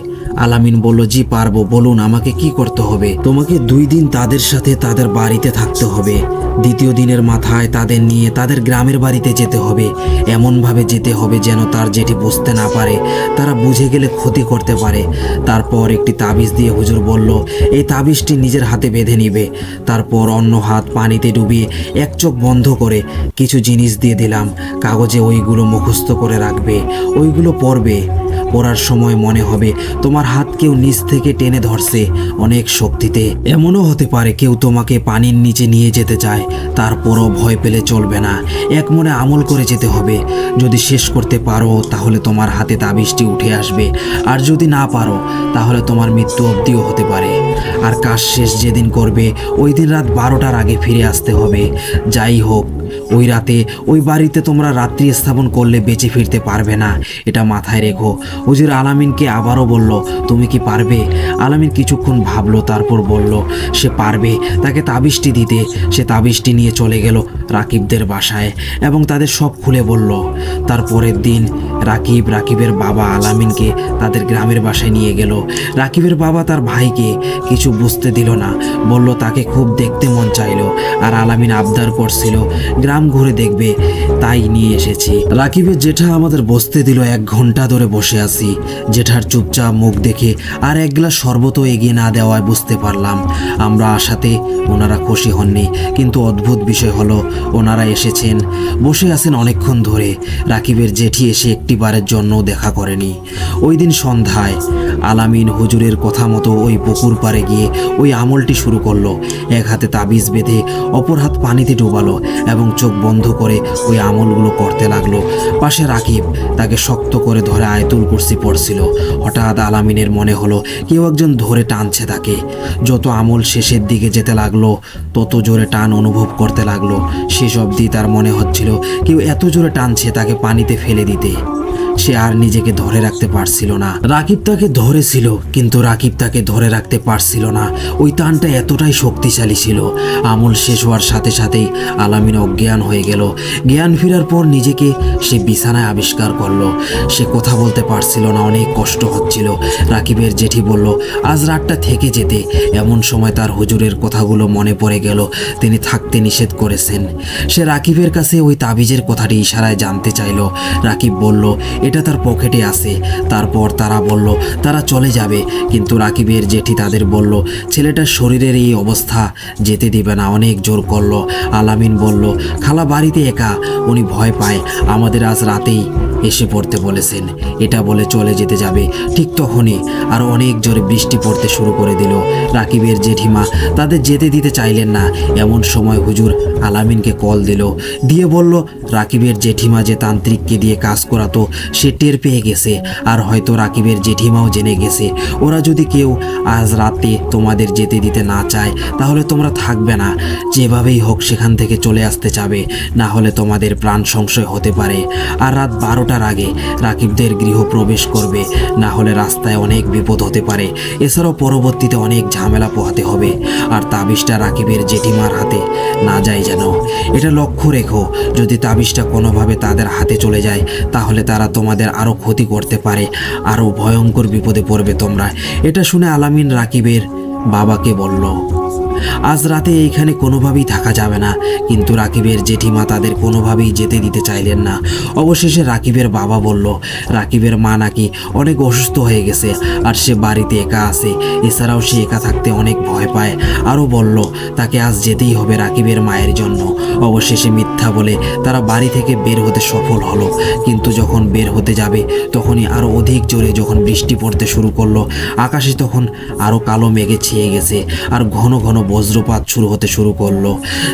আলামিন বলল জি পারবো, বলুন আমাকে কি করতে হবে। তোমাকে 2 দিন তাদের সাথে তাদের বাড়িতে থাকতে হবে। দ্বিতীয় দিনের মাথায় তাদের নিয়ে তাদের গ্রামের বাড়িতে যেতে হবে। এমনভাবে যেতে হবে যেন তার জেঠি বুঝতে না পারে, তারা বুঝে গেলে ক্ষতি করতে পারে। তারপর একটি তাবিজ দিয়ে হুজুর বলল এই তাবিজটি নিজের হাতে বেঁধে নিবে। তারপর অন্য হাত পানিতে ডুবিয়ে এক চোখ বন্ধ করে কিছু জিনিস দিয়ে দিলাম কাগজে, ওইগুলো মুখস্থ করে রাখবে, ওইগুলো পড়বে। পড়ার সময় মনে হবে তোমার হাত কেউ নিচ থেকে টেনে ধরছে অনেক শক্তিতে। এমনও হতে পারে কেউ তোমাকে পানির নিচে নিয়ে যেতে চায়, তারপরও ভয় পেলে চলবে না, এক মনে আমল করে যেতে হবে। যদি শেষ করতে পারো তাহলে তোমার হাতে তাবিজটি উঠে আসবে, আর যদি না পারো তাহলে তোমার মৃত্যু অবধিও হতে পারে। আর কাজ শেষ যেদিন করবে ওই দিন রাত 12টার আগে ফিরে আসতে হবে। যাই হোক, ওই রাতে ওই বাড়িতে তোমরা রাত্রি স্থাপন করলে বেঁচে ফিরতে পারবে না, এটা মাথায় রেখো। হুজুর আলামিনকে আবারও বলল, তুমি কি পারবে? আলামিন কিছুক্ষণ ভাবলো, তারপর বলল সে পারবে। তাকে তাবিজটি দিতে সে তাবিজটি নিয়ে চলে গেল রাকিবদের বাসায় এবং তাদের সব খুলে বলল। তারপরের দিন রাকিবের বাবা আলামিনকে তাদের গ্রামের বাসায় নিয়ে গেল। রাকিবের বাবা তার ভাইকে কিছু বুঝতে দিল না, বলল তাকে খুব দেখতে মন চাইলো, আর আলামিন আবদার করছিল গ্রাম ঘুরে দেখবে, তাই নিয়ে এসেছি। রাকিবের জেঠা আমাদের বসতে দিল, 1 ঘন্টা ধরে বসে আছি। জেঠার চুপচাপ মুখ দেখে আর এক গ্লাস শরবতও এগিয়ে না দেওয়ায় বুঝতে পারলাম আমরা আসাতে ওনারা খুশি হননি। কিন্তু অদ্ভুত বিষয় হলো ওনারা এসেছেন, বসে আছেন অনেকক্ষণ ধরে। রাকিবের জেঠি এসে একটিবারের জন্য দেখা করেনি। ওই দিন সন্ধ্যায় আলামিন হুজুরের কথা মতো ওই পুকুর পাড়ে গিয়ে ওই আমলটি শুরু করলো। এক হাতে তাবিজ বেঁধে অপর হাত পানিতে ডোবালো এবং চোখ বন্ধ করে ওই আমলগুলো করতে লাগলো। পাশে রাকিব তাকে শক্ত করে ধরে আয়াতুল কুরসি পড়ছিল। হঠাৎ আলামিনের মনে হলো কেউ একজন ধরে টানছে তাকে। যত আমল শেষের দিকে যেতে লাগলো তত জোরে টান অনুভব করতে লাগলো। শেষ অবধি তার মনে হচ্ছিল কেউ এত জোরে টানছে তাকে পানিতে ফেলে দিতে। সে আর নিজেকে ধরে রাখতে পারছিল না। রাকিব তাকে ধরেছিল, কিন্তু রাকিব তাকে ধরে রাখতে পারছিল না। ওই টানটা এতটাই শক্তিশালী ছিল। আমল শেষ হওয়ার সাথে সাথেই আলামিন অজ্ঞান হয়ে গেল। জ্ঞান ফেরার পর নিজেকে সে বিছানায় আবিষ্কার করলো। সে কথা বলতে পারছিল না, অনেক কষ্ট হচ্ছিল। রাকিবের জেঠি বলল আজ রাতটা থেকে যেতে। এমন সময় তার হুজুরের কথাগুলো মনে পড়ে গেল, তিনি থাকতে নিষেধ করেছেন। সে রাকিবের কাছে ওই তাবিজের কথাটি ইশারায় জানতে চাইল। রাকিব বলল এটা তার পকেটে আছে। তারপর তারা বলল তারা চলে যাবে, কিন্তু রাকিবের জেঠি তাদের বলল ছেলেটার শরীরের এই অবস্থা, যেতে দিবে না, অনেক জোর করলো। আলামিন বলল খালা বাড়িতে একা, উনি ভয় পায়, আমাদের আজ রাতেই এসে পড়তে বলেছেন। এটা বলে চলে যেতে যাবে। ঠিক তখনই আর অনেক জোরে বৃষ্টি পড়তে শুরু করে দিল। রাকিবের জেঠিমা তাদের যেতে দিতে চাইলেন না। এমন সময় হুজুর আলামিনকে কল দিয়ে বলল রাকিবের জেঠিমা যে তান্ত্রিককে দিয়ে কাজ করাতো সে টের পেয়ে গেছে, আর হয়তো রাকিবের জেঠিমাও জেনে গেছে। ওরা যদি কেউ আজ রাতে তোমাদের যেতে দিতে না চায় তাহলে তোমরা থাকবে না, যেভাবেই হোক সেখান থেকে চলে আসতে চাবে, না হলে তোমাদের প্রাণ সংশয় হতে পারে। আর রাত 12টার আগে রাকিবদের গৃহ প্রবেশ করবে, না হলে রাস্তায় অনেক বিপদ হতে পারে। এছাড়াও পরবর্তীতে অনেক ঝামেলা পোহাতে হবে। আর তাবিজটা রাকিবের জেঠিমার হাতে না যায় যেন, এটা লক্ষ্য রেখো। যদি তাবিজটা কোনোভাবে তাদের হাতে চলে যায় তাহলে তারা তোমাদের আরও ক্ষতি করতে পারে, আরও ভয়ঙ্কর বিপদে পড়বে তোমরা। এটা শুনে আলামিন রাকিবের বাবাকে বলল আজ রাতে এইখানে কোনোভাবেই থাকা যাবে না। কিন্তু রাকিবের জেঠিমা তাদের কোনোভাবেই যেতে দিতে চাইলেন না। অবশেষে রাকিবের বাবা বলল রাকিবের মা নাকি অনেক অসুস্থ হয়ে গেছে, আর সে বাড়িতে একা আছে। এছাড়াও সে একা থাকতে অনেক ভয় পায়। আরও বলল তাকে আজ যেতেই হবে রাকিবের মায়ের জন্য। অবশেষে মিথ্যা বলে তারা বাড়ি থেকে বের হতে সফল হলো। কিন্তু যখন বের হতে যাবে তখনই আরও অধিক জোরে যখন বৃষ্টি পড়তে শুরু করলো, আকাশে তখন আরও কালো মেঘে ছেয়ে গেছে, আর ঘন ঘন বজ্রপাত শুরু করলো।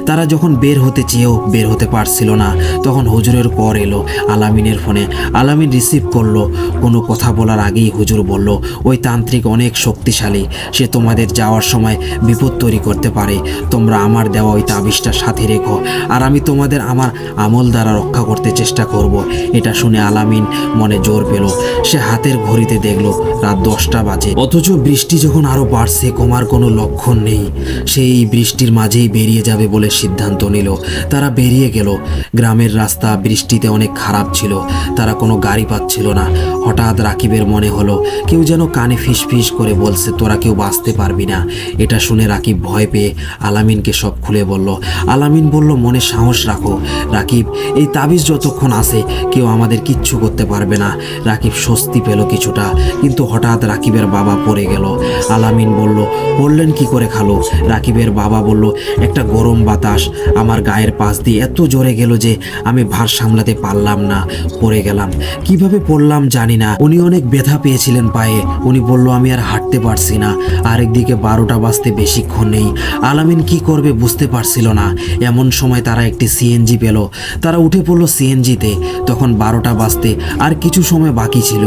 তারা যখন বের হতে চেয়েও বের হতে পারছিল না, তখন হুজুরের কল এলো আলামিনের ফোনে। আলামিন রিসিভ করলো। কোনো কথা বলার আগেই হুজুর বলল ওই তান্ত্রিক অনেক শক্তিশালী, সে তোমাদের যাওয়ার সময় বিপদ তৈরি করতে পারে। তোমরা আমার দেওয়া ওই তাবিজটা সাথে রেখো, আর আমি তোমাদের আমার আমল দ্বারা রক্ষা করতে চেষ্টা করব। এটা শুনে আলামিন মনে জোর পেল। সে হাতের ঘড়িতে দেখলো রাত 10টা বাজে, অথচ বৃষ্টি যখন আরো বাড়ছে, কমার কোনো লক্ষণ নেই। সেই বৃষ্টির মাঝেই বেরিয়ে যাবে বলে সিদ্ধান্ত নিল। তারা বেরিয়ে গেল। গ্রামের রাস্তা বৃষ্টিতে অনেক খারাপ ছিল, তারা কোনো গাড়ি পাচ্ছিল না। হঠাৎ রাকিবের মনে হলো কেউ যেন কানে ফিস করে বলছে তোরা কেউ বাঁচতে পারবি না। এটা শুনে রাকিব ভয় পেয়ে আলামিনকে সব খুলে বলল। আলামিন বলল মনে সাহস রাখো রাকিব, এই তাবিজ যতক্ষণ আছে কেউ আমাদের কিচ্ছু করতে পারবে না। রাকিব স্বস্তি পেল কিছুটা, কিন্তু হঠাৎ রাকিবের বাবা পড়ে গেল। আলামিন বলল বললেন কি করে খালো? রাকিবের বাবা বলল, একটা গরম বাতাস আমার গায়ের পাশ দিয়ে এত জোরে গেল যে আমি ভার সামলাতে পারলাম না, পড়ে গেলাম। কিভাবে পড়লাম জানি না। উনি অনেক ব্যথা পেয়েছিলেন পায়ে। উনি বলল, আমি আর হাঁটতে পারছি না। আরেকদিকে 12টা বাজতে বেশিক্ষণ নেই। আলামিন কি করবে বুঝতে পারছিল না। এমন সময় তারা একটি সিএনজি পেল। তারা উঠে পড়লো সিএনজিতে। তখন 12টা বাজতে আর কিছু সময় বাকি ছিল।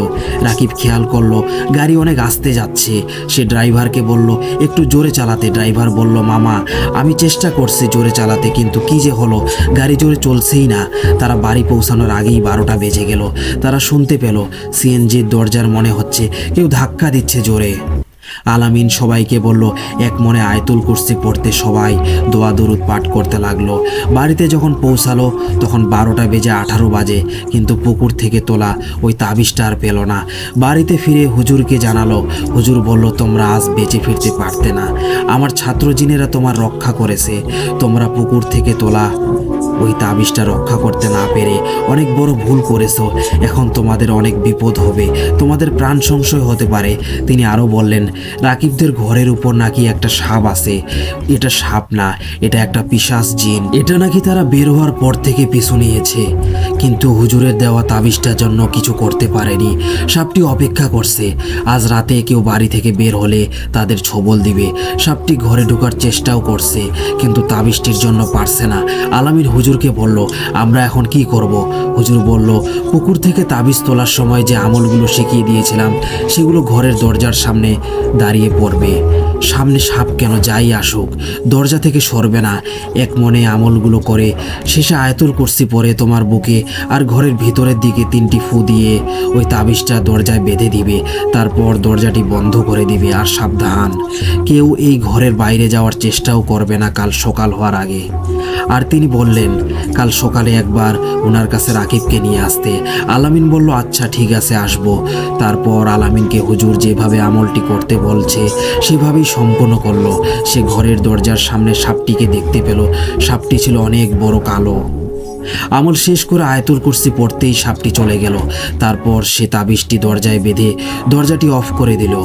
রাকিব খেয়াল করলো গাড়ি অনেক আস্তে যাচ্ছে। সে ড্রাইভারকে বলল, একটু জোরে চালাতে। ড্রাইভার বলল, মামা আমি চেষ্টা করছি জোরে চালাতে, কিন্তু কি যে হলো, গাড়ি জোরে চলছেই না। তারা বাড়ি পৌঁছানোর আগেই 12টা বেজে গেল। তারা শুনতে পেল সিএনজির দরজার মনে হচ্ছে কেউ ধাক্কা দিচ্ছে জোরে। আলামিন সবাইকে বলল, এক মনে আয়াতুল কুরসি পড়তে সবাই দোয়া দরুদ পাঠ করতে লাগলো। বাড়িতে যখন পৌঁছালো তখন 12টা বেজে 18 বাজে, কিন্তু পুকুর থেকে তোলা ওই তাবিজটা আর পেল না। বাড়িতে ফিরে হুজুরকে জানালো। হুজুর বলল, তোমরা আজ বেঁচে ফিরতে পারতে না। আমার ছাত্র জিনেরা তোমার রক্ষা করেছে। তোমরা পুকুর থেকে তোলা ওই তাবিজটা রক্ষা করতে না পেরে অনেক বড় ভুল করেছো। এখন তোমাদের অনেক বিপদ হবে, তোমাদের প্রাণ সংশয় হতে পারে। তিনি আরও বললেন, রাকিবদের ঘরের উপর নাকি একটা সাপ আছে। এটা সাপ না, এটা একটা পিশাচ জিন। এটা নাকি তারা বের হওয়ার পর থেকে পিছু নিয়েছে, কিন্তু হুজুরের দেওয়া তাবিজটার জন্য কিছু করতে পারেনি। সাপটি অপেক্ষা করছে। আজ রাতে কেউ বাড়ি থেকে বের হলে তাদের ছবল দিবে। সাপটি ঘরে ঢোকার চেষ্টাও করছে, কিন্তু তাবিজটির জন্য পারছে না। আলামিন হুজুরকে বলল, আমরা এখন কি করব? হুজুর বলল, পুকুর থেকে তাবিজ তোলার সময় যে আমলগুলো শিখিয়ে দিয়েছিলাম সেগুলো ঘরের দরজার সামনে দাঁড়িয়ে পড়বে। সামনে সাপ কেন, যাই আসুক, দরজা থেকে সরবে না। এক মনে আমলগুলো করে শেষে আয়াতুল কুরসি পরে তোমার বুকে আর ঘরের ভিতরের দিকে 3টি ফু দিয়ে ওই তাবিজটা দরজায় বেঁধে দিবে। তারপর দরজাটি বন্ধ করে দিবে। আর সাবধান, কেউ এই ঘরের বাইরে যাওয়ার চেষ্টাও করবে না কাল সকাল হওয়ার আগে। আর তিনি বললেন, কাল সকালে একবার ওনার কাছে রাকিবকে নিয়ে আসতে। আলামিন বলল, আচ্ছা ঠিক আছে, আসবো। তারপর আলামিনকে হুজুর যেভাবে আমলটি করতে বলছে সেভাবেই সম্পন্ন করলো। সে ঘরের দরজার সামনে সাপটিকে দেখতে পেল। সাপটি ছিল অনেক বড় কালো। আমল শেষ করে আয়াতুল কুরসি পড়তেই সাপটি চলে গেল। তারপর সে তাবিজটি দরজায় বেঁধে দরজাটি অফ করে দিল।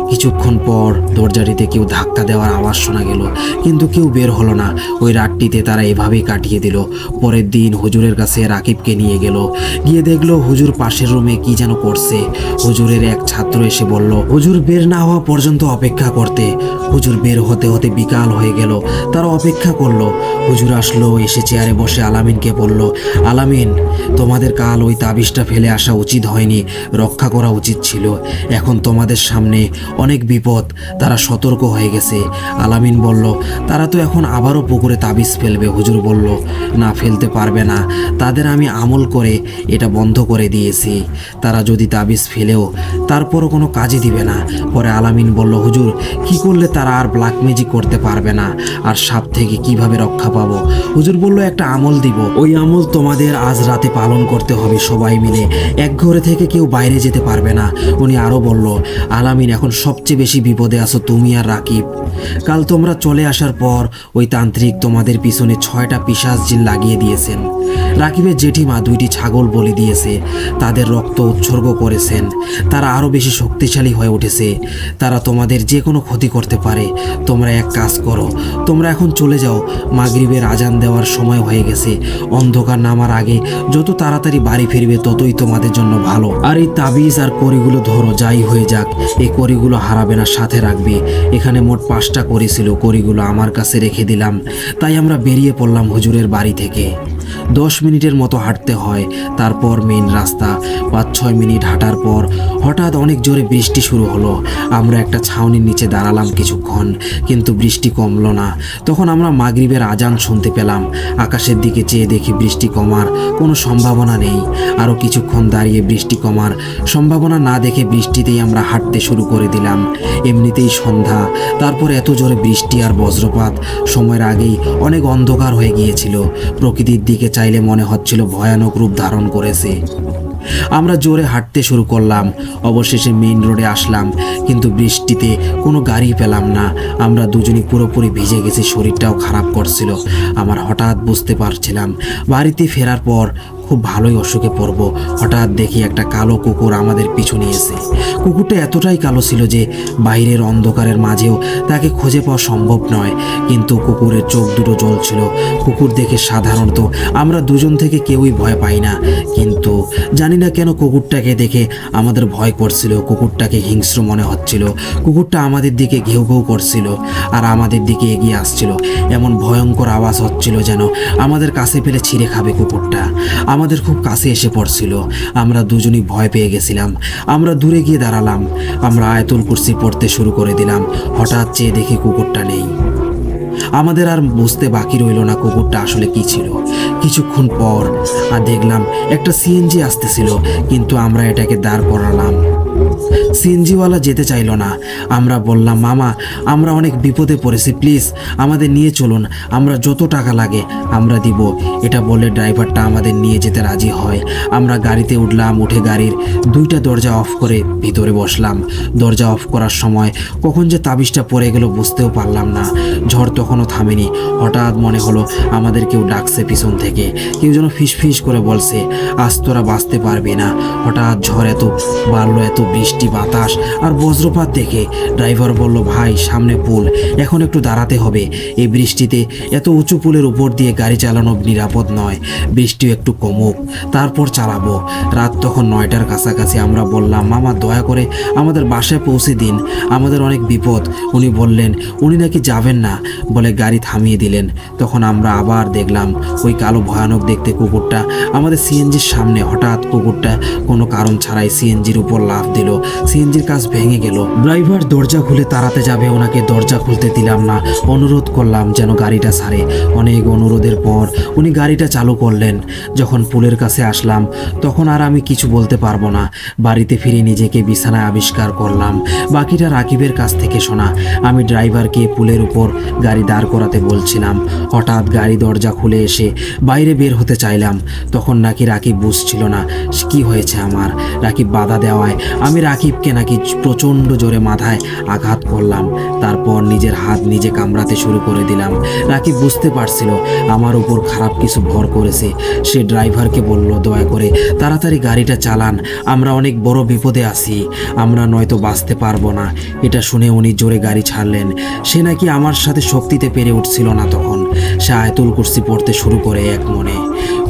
কিছুক্ষণ পর দরজাটিতে কেউ ধাক্কা দেওয়ার আওয়াজ শোনা গেল, কিন্তু কেউ বের হলো না। ওই রাতটিতে তারা এভাবেই কাটিয়ে দিল। পরের দিন হুজুরের কাছে রাকিবকে নিয়ে গেল। গিয়ে দেখলো হুজুর পাশের রুমে কি যেন করছে। হুজুরের এক ছাত্র এসে বলল, হুজুর বের না হওয়া পর্যন্ত অপেক্ষা করতে। হুজুর বের হতে হতে বিকাল হয়ে গেল। তারা অপেক্ষা করলো। হুজুর আসলো, এসে চেয়ারে বসে আলামিনকে বলল, আলামিন তোমাদের কাল ওই তাবিজটা ফেলে আসা উচিত হয়নি, রক্ষা করা উচিত ছিল। এখন তোমাদের সামনে অনেক বিপদ, তারা সতর্ক হয়ে গেছে। আলামিন বলল, তারা তো এখন আবারও পুকুরে তাবিজ ফেলবে। হুজুর বলল, না, ফেলতে পারবে না। তাদের আমি আমল করে এটা বন্ধ করে দিয়েছি। তারা যদি তাবিজ ফেলেও তারপরও কোনো কাজে দিবে না। পরে আলামিন বলল, হুজুর কি করলে তারা আর ব্ল্যাক ম্যাজিক করতে পারবে না? আর সাপ থেকে কিভাবে রক্ষা পাবো? হুজুর বলল, একটা আমল দিব। ওই আমল তোমাদের আজ রাতে পালন করতে হবে সবাই মিলে। এক ঘরে থেকে কেউ বাইরে যেতে পারবে না। উনি আরও বলল, আলামিন এখন সবচেয়ে বেশি বিপদে আছো তুমি আর রাকিব। কাল তোমরা চলে আসার পর ওই তান্ত্রিক তোমাদের পিছনে 6টা পিশাচ জিন লাগিয়ে দিয়েছেন। রাকিবের জেঠিমা 2টি ছাগল বলি দিয়েছে, তাদের রক্ত উৎসর্গ করেছেন। তারা আরও বেশি শক্তিশালী হয়ে উঠেছে। তারা তোমাদের যে কোনো ক্ষতি করতে পারে। তোমরা এক কাজ করো, তোমরা এখন চলে যাও। মাগরিবের আজান দেওয়ার সময় হয়ে গেছে। অন্ধকার নামার আগে যত তাড়াতাড়ি বাড়ি ফিরবে ততই তোমাদের জন্য ভালো। আর এই তাবিজ আর কড়িগুলো ধরো, যাই হয়ে যাক এই কড়িগুলো হারাবে না, সাথে রাখবে। এখানে মোট 5টা কড়ি ছিল, কড়িগুলো আমার কাছে রেখে দিলাম। তাই আমরা বেরিয়ে পড়লাম হুজুরের বাড়ি থেকে। 10 মিনিটের মতো হাঁটতে হয়, তারপর মেইন রাস্তা। 5-6 মিনিট হাঁটার পর হঠাৎ অনেক জোরে বৃষ্টি শুরু হলো। আমরা একটা ছাউনির নিচে দাঁড়ালাম কিছুক্ষণ, কিন্তু বৃষ্টি কমলো না। তখন আমরা মাগরিবের আজান শুনতে পেলাম। আকাশের দিকে চেয়ে দেখি বৃষ্টি কমার কোনো সম্ভাবনা নেই। আরও কিছুক্ষণ দাঁড়িয়ে বৃষ্টি কমার সম্ভাবনা না দেখে বৃষ্টিতেই আমরা হাঁটতে শুরু করে দিলাম। এমনিতেই সন্ধ্যা, তারপর এত জোরে বৃষ্টি আর বজ্রপাত। সময়ের আগেই অনেক অন্ধকার হয়ে গিয়েছিল। প্রকৃতির দিকে চাইলে মনে হচ্ছিল ভয়ানক রূপ ধারণ করেছে। আমরা জোরে হাঁটতে শুরু করলাম। অবশেষে মেইন রোডে আসলাম, কিন্তু বৃষ্টিতে কোনো গাড়ি পেলাম না। আমরা দুজনই পুরোপুরি ভিজে গেছি, শরীরটাও খারাপ করছিল। আমার হঠাৎ বুঝতে পারছিলাম বাড়িতে ফেরার পর খুব ভালোই অসুখে পড়ব। হঠাৎ দেখি একটা কালো কুকুর আমাদের পিছু নিয়েছে। কুকুরটা এতটাই কালো ছিল যে বাইরের অন্ধকারের মাঝেও তাকে খুঁজে পাওয়া সম্ভব নয়, কিন্তু কুকুরের চোখ দুটো জ্বলছিল। কুকুর দেখে সাধারণত আমরা দুজন থেকে কেউই ভয় পাই না, কিন্তু জানি না কেন কুকুরটাকে দেখে আমাদের ভয় করছিল। কুকুরটাকে হিংস্র মনে হচ্ছিল। কুকুরটা আমাদের দিকে ঘেউ ঘেউ করছিল আর আমাদের দিকে এগিয়ে আসছিল। এমন ভয়ঙ্কর আওয়াজ হচ্ছিল যেন আমাদের কাছে পেলে ছিঁড়ে খাবে। কুকুরটা আমাদের খুব কাছে এসে পড়ছিল। আমরা দুজনই ভয় পেয়ে গেছিলাম। আমরা দূরে গিয়ে দাঁড়ালাম। আমরা আয়াতুল কুরসি পড়তে শুরু করে দিলাম। হঠাৎ চেয়ে দেখি কুকুরটা নেই। আমাদের আর বুঝতে বাকি রইল না কুকুরটা আসলে কি ছিল। কিছুক্ষণ পর আর দেখলাম একটা সিএনজি আসতেছিল, কিন্তু আমরা এটাকে দাঁড় করালাম। সিএনজিওয়ালা যেতে চাইল না। আমরা বললাম, মামা আমরা অনেক বিপদে পড়েছি, প্লিজ আমাদের নিয়ে চলুন, আমরা যত টাকা লাগে আমরা দিব। এটা বলে ড্রাইভারটা আমাদের নিয়ে যেতে রাজি হয়। আমরা গাড়িতে উঠলাম। উঠে গাড়ির দুইটা দরজা অফ করে ভিতরে বসলাম। দরজা অফ করার সময় কখন যে তাবিজটা পড়ে গেল বুঝতেও পারলাম না। ঝড় তখনও থামেনি। হঠাৎ মনে হলো আমাদের কেউ ডাকছে পিছন থেকে। কেউ যেন ফিস করে বলছে, আজ তোরা বাঁচতে পারবি না। হঠাৎ ঝড় এত বাড়লো, এত বৃষ্টি, বাতাস আর বজ্রপাত দেখে ড্রাইভার বলল, ভাই সামনে পুল, এখন একটু দাঁড়াতে হবে। এই বৃষ্টিতে এত উঁচু পুলের উপর দিয়ে গাড়ি চালানো নিরাপদ নয়। বৃষ্টিও একটু কমুক, তারপর চালাবো। রাত তখন 9টার কাছাকাছি। আমরা বললাম, মামা দয়া করে আমাদের বাসায় পৌঁছে দিন, আমাদের অনেক বিপদ। উনি বললেন উনি নাকি যাবেন না, বলে গাড়ি থামিয়ে দিলেন। তখন আমরা আবার দেখলাম ওই কালো ভয়ানক দেখতে কুকুরটা আমাদের সিএনজির সামনে। হঠাৎ কুকুরটা কোনো কারণ ছাড়াই সিএনজির উপর লাফ দিল। সিএনজির কাজ ভেঙে গেল। ড্রাইভার দরজা খুলে তাড়াতে যাবে, ওনাকে দরজা খুলতে দিলাম না। অনুরোধ করলাম যেন গাড়িটা ছাড়ে। অনেক অনুরোধের পর উনি গাড়িটা চালু করলেন। যখন পুলের কাছে আসলাম তখন আর আমি কিছু বলতে পারবো না। বাড়িতে ফিরে নিজেকে বিছানায় আবিষ্কার করলাম। বাকিটা রাকিবের কাছ থেকে শোনা। আমি ড্রাইভারকে পুলের উপর গাড়ি দাঁড় করাতে বলছিলাম। হঠাৎ গাড়ি দরজা খুলে এসে বাইরে বের হতে চাইলাম, তখন নাকি রাকিব বুঝছিল না কি হয়েছে আমার। রাকিব বাধা দেওয়ায় আমি রাকিবকে নাকি প্রচণ্ড জোরে মাথায় আঘাত করলাম। তারপর নিজের হাত নিজে কামড়াতে শুরু করে দিলাম। রাকিব বুঝতে পারছিল আমার উপর খারাপ কিছু ভর করেছে। সে ড্রাইভারকে বলল, দয়া করে তাড়াতাড়ি গাড়িটা চালান, আমরা অনেক বড় বিপদে আছি, আমরা নয়তো বাঁচতে পারবো না। এটা শুনে উনি জোরে গাড়ি ছাড়লেন। সে নাকি আমার সাথে শক্তিতে পেরে উঠছিল না। তখন সে আয়াতুল কুরসি পড়তে শুরু করে এক মনে।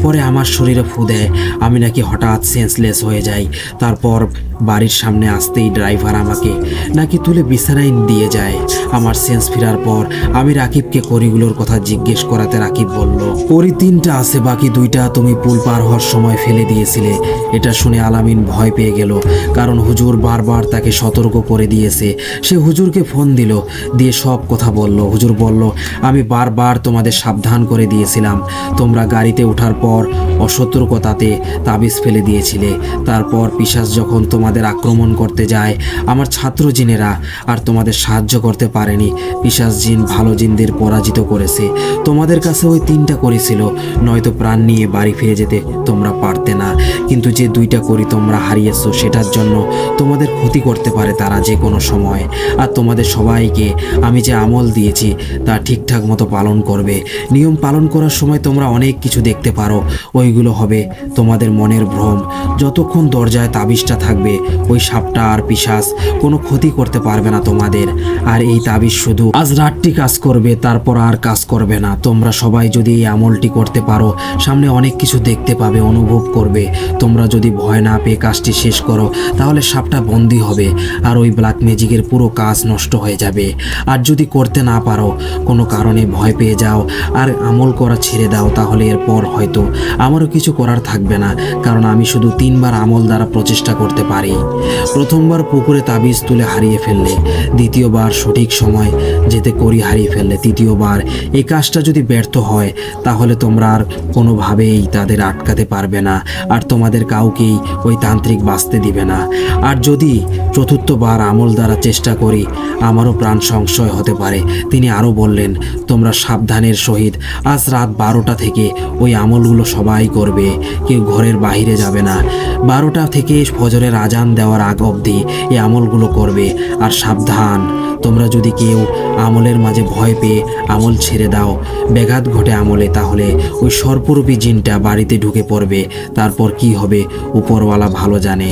পরে আমার শরীরে ফু দেয়। আমি নাকি হঠাৎ সেন্সলেস হয়ে যাই। তারপর বাড়ির সামনে আসতেই ড্রাইভার আমাকে নাকি তুলে বিছানায় দিয়ে যায়। আমার সেন্স ফেরার পর আমি রাকিবকে কড়িগুলোর কথা জিজ্ঞেস করাতে রাকিব বলল, কড়ি 3টা আছে, বাকি 2টা তুমি পুল পার হওয়ার সময় ফেলে দিয়েছিলে। এটা শুনে আলামিন ভয় পেয়ে গেল, কারণ হুজুর বারবার তাকে সতর্ক করে দিয়েছে। সে হুজুরকে ফোন দিল, দিয়ে সব কথা বলল। হুজুর বলল, আমি বারবার তোমাদের সাবধান করে দিয়েছিলাম, তোমরা গাড়িতে ওঠার পর অসতর্কতাতে তাবিজ ফেলে দিয়েছিলে। তারপর পিশাচ যখন তোমাদের আক্রমণ করতে যায়, আমার ছাত্র জিনেরা আর তোমাদের সাহায্য করতে পারেনি। পিশাচ জিন ভালো জিনদের পরাজিত করেছে। তোমাদের কাছে ওই 3টা করেছিল, নয়তো প্রাণ নিয়ে বাড়ি ফিরে যেতে তোমরা পারতে না। কিন্তু যে 2টা করি তোমরা হারিয়েছো, সেটার জন্য তোমাদের ক্ষতি করতে পারে তারা যে কোনো সময়। আর তোমাদের সবাইকে আমি যে আমল দিয়েছি তা ঠিকঠাক মতো পালন করবে। নিয়ম পালন করার সময় তোমরা অনেক কিছু দেখতে পারো, ওইগুলো হবে তোমাদের মনের ভ্রম। যতক্ষণ দরজায় তাবিজটা থাকবে, ওই সাপটা আর পিশাচ কোনো ক্ষতি করতে পারবে না তোমাদের। আর এই তাবিজ শুধু আজ রাতটি কাজ করবে, তারপর আর কাজ করবে না। তোমরা সবাই যদি এই আমলটি করতে পারো, সামনে অনেক কিছু দেখতে পাবে, অনুভব করবে। তোমরা যদি ভয় না পেয়ে কাজটি শেষ করো, তাহলে সাপটা বন্দী হবে আর ওই ব্ল্যাক ম্যাজিকের পুরো কাজ নষ্ট হয়ে যাবে। আর যদি করতে না পারো, কোনো কারণে ভয় পেয়ে যাও আর আমল করা ছেড়ে দাও, তাহলে এরপর হয়তো আমারও কিছু করার থাকবে না, কারণ আমি শুধু 3বার আমল দ্বারা প্রচেষ্টা করতে পারি। প্রথমবার পুকুরে তাবিজ তুলে হারিয়ে ফেললে, দ্বিতীয়বার সঠিক সময় যেতে করি হারিয়ে ফেললে, তৃতীয়বার এই কাজটা যদি ব্যর্থ হয়, তাহলে তোমরা আর কোনোভাবেই তাদের আটকাতে পারবে না, আর তোমাদের কাউকেই ওই তান্ত্রিক বাঁচতে দিবে না। আর যদি চতুর্থবার আমল দ্বারা চেষ্টা করি, আমারও প্রাণ সংশয় হতে পারে। তিনি আরও বললেন, তোমরা সাবধানের সহিত আজ রাত 12টা থেকে ওই আমলগুলো সবাই করবে, কেউ ঘরের বাইরে যাবে না। 12টা থেকে ফজরের আজান দেওয়ার আগ অবধি এই আমলগুলো করবে। আর সাবধান, তোমরা যদি কেউ আমলের মাঝে ভয় পেয়ে আমল ছেড়ে দাও, ব্যাঘাত ঘটে আমলে, তাহলে ওই সর্পরূপী জিনটা বাড়িতে ঢুকে পড়বে। তারপর কি হবে উপরওয়ালা ভালো জানে।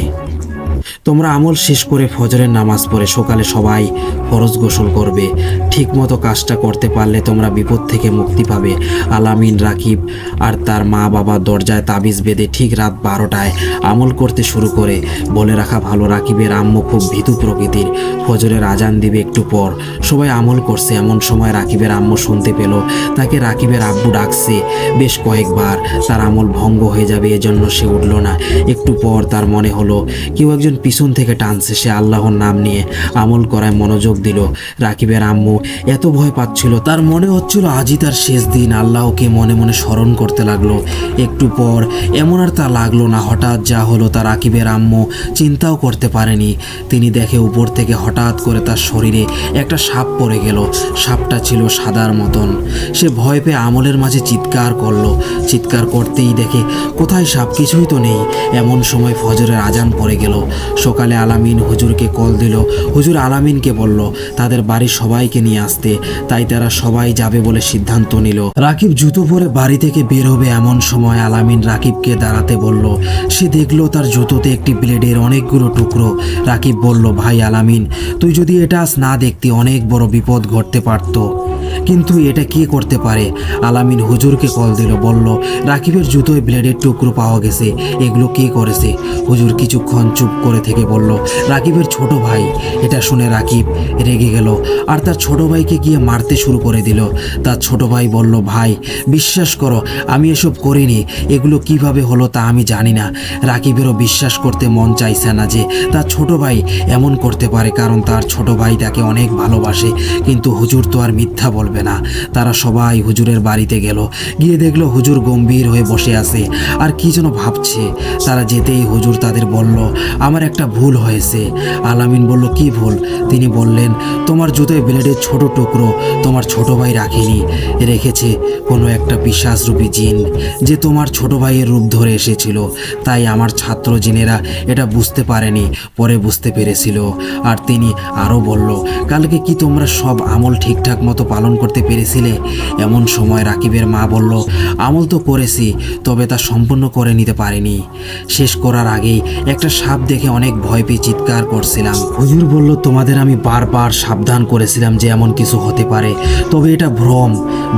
তোমরা আমল শেষ করে ফজরের নামাজ পড়ে সকালে সবাই ফরজ গোসল করবে। ঠিকমতো কাজটা করতে পারলে তোমরা বিপদ থেকে মুক্তি পাবে। আলামিন রাকিব আর তার মা বাবা দরজায় তাবিজ বেঁধে ঠিক রাত 12টায় আমল করতে শুরু করে। বলে রাখা ভালো, রাকিবের আম্মু খুব ভীতু প্রকৃতির। ফজরের আজান দিবে একটু পর, সবাই আমল করছে। এমন সময় রাকিবের আম্মু শুনতে পেল তাকে রাকিবের আব্বু ডাকছে বেশ কয়েকবার। তার আমল ভঙ্গ হয়ে যাবে এজন্য সে উঠল না। একটু পর তার মনে হলো কেউ একজন পিছন থেকে টানছে। সে আল্লাহর নাম নিয়ে আমল করায় মনোযোগ দিল। রাকিবের আম্মু এত ভয় পাচ্ছিল, তার মনে হচ্ছিল আজই তার শেষ দিন। আল্লাহকে মনে মনে স্মরণ করতে লাগলো। একটু পর এমন আর তা লাগলো না। হঠাৎ যা হলো তা রাকিবের আম্মু চিন্তাও করতে পারেনি। তিনি দেখে উপর থেকে হঠাৎ করে তার শরীরে একটা সাপ পড়ে গেল। সাপটা ছিল সাদার মতন। সে ভয় পেয়ে আমলের মাঝে চিৎকার করলো। চিৎকার করতেই দেখে কোথায় সাপ, কিছুই তো নেই। এমন সময় ফজরের আজান পড়ে গেল। সকালে আলামিন হুজুরকে কল দিল। হুজুর আলামিনকে বলল তাদের বাড়ির সবাইকে নিয়ে আসতে। তাই তারা সবাই যাবে বলে সিদ্ধান্ত নিল। রাকিব জুতো পরে বাড়ি থেকে বের হবে। এমন সময় আলামিন রাকিবকে দাঁড়াতে বলল। সে দেখলো তার জুতোতে একটি ব্লেডের অনেকগুলো টুকরো। রাকিব বলল, ভাই আলামিন, তুই যদি এটা আজ না দেখতি অনেক বড় বিপদ ঘটতে পারত। কিন্তু এটা কে করতে পারে? আলামিন হুজুরকে কল দিল। বলল, রাকিবের জুতোয় ব্লেডের টুকরো পাওয়া গেছে। এগুলো কে করেছে? হুজুর কিছুক্ষণ চুপ করে থেকে বলল, রাকিবের ছোট ভাই। এটা শুনে রাকিব রেগে গেল আর তার ছোট ভাইকে গিয়ে মারতে শুরু করে দিল। তার ছোট ভাই বলল, ভাই বিশ্বাস করো আমি এসব করিনি। এগুলো কিভাবে হলো তা আমি জানি না। রাকিবেরও বিশ্বাস করতে মন চাইছে না যে তার ছোট ভাই এমন করতে পারে, কারণ তার ছোট ভাই তাকে অনেক ভালোবাসে। কিন্তু হুজুর তো আর মিথ্যা বলবে না। তারা সবাই হুজুরের বাড়িতে গেল। গিয়ে দেখলো হুজুর গম্ভীর হয়ে বসে আছে আর কি যেন ভাবছে। তারা যেতেই হুজুর তাদের বলল, আমার একটা ভুল হয়েছে। আলামিন বলল, কি ভুল? তিনি বললেন, তোমার জুতোয় ব্লেডের ছোট টুকরো তোমার ছোট ভাই রাখেনি, রেখেছে কোনো একটা পিশাচরূপী জিন, যে তোমার ছোট ভাইয়ের রূপ ধরে এসেছিল। তাই আমার ছাত্র জিনেরা এটা বুঝতে পারেনি, পরে বুঝতে পেরেছিল। আর তিনি আরও বলল, কালকে কি তোমরা সব আমল ঠিকঠাক মতো পালন করতে পেরেছিলে? এমন সময় রাকিবের মা বলল, আমল তো করেছি, তবে তা সম্পূর্ণ করে নিতে পারিনি। শেষ করার আগেই একটা সাপ দেখে অনেক ভয় পেয়ে চিৎকার করছিলাম। হুজুর বলল, তোমাদের আমি বারবার সাবধান করেছিলাম যে এমন কিছু হতে পারে, তবে এটা ভ্রম,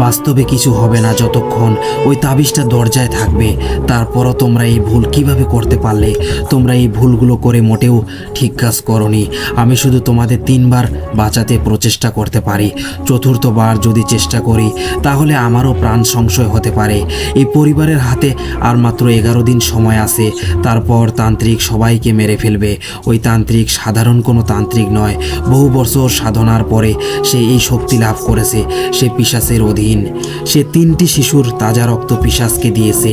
বাস্তবে কিছু হবে না যতক্ষণ ওই তাবিজটা দরজায় থাকবে। তারপরও তোমরা এই ভুল কিভাবে করতে পারলে? তোমরা এই ভুলগুলো করে মোটেও ঠিক কাজ করনি। আমি শুধু তোমাদের 3বার বাঁচাতে প্রচেষ্টা করতে পারি। চতুর্থবার যদি চেষ্টা করি তাহলে আমারও প্রাণ সংশয় হতে পারে। এই পরিবারের হাতে আর মাত্র 11 দিন সময় আছে। তারপর তান্ত্রিক সবাইকে মেরে ফেলবে। ওই তান্ত্রিক সাধারণ কোনো তান্ত্রিক নয়। বহু বছর সাধনার পরে সে এই শক্তি লাভ করেছে। সে পিশাচের অধীন। সে 3টি শিশুর তাজা রক্ত পিশাচকে দিয়েছে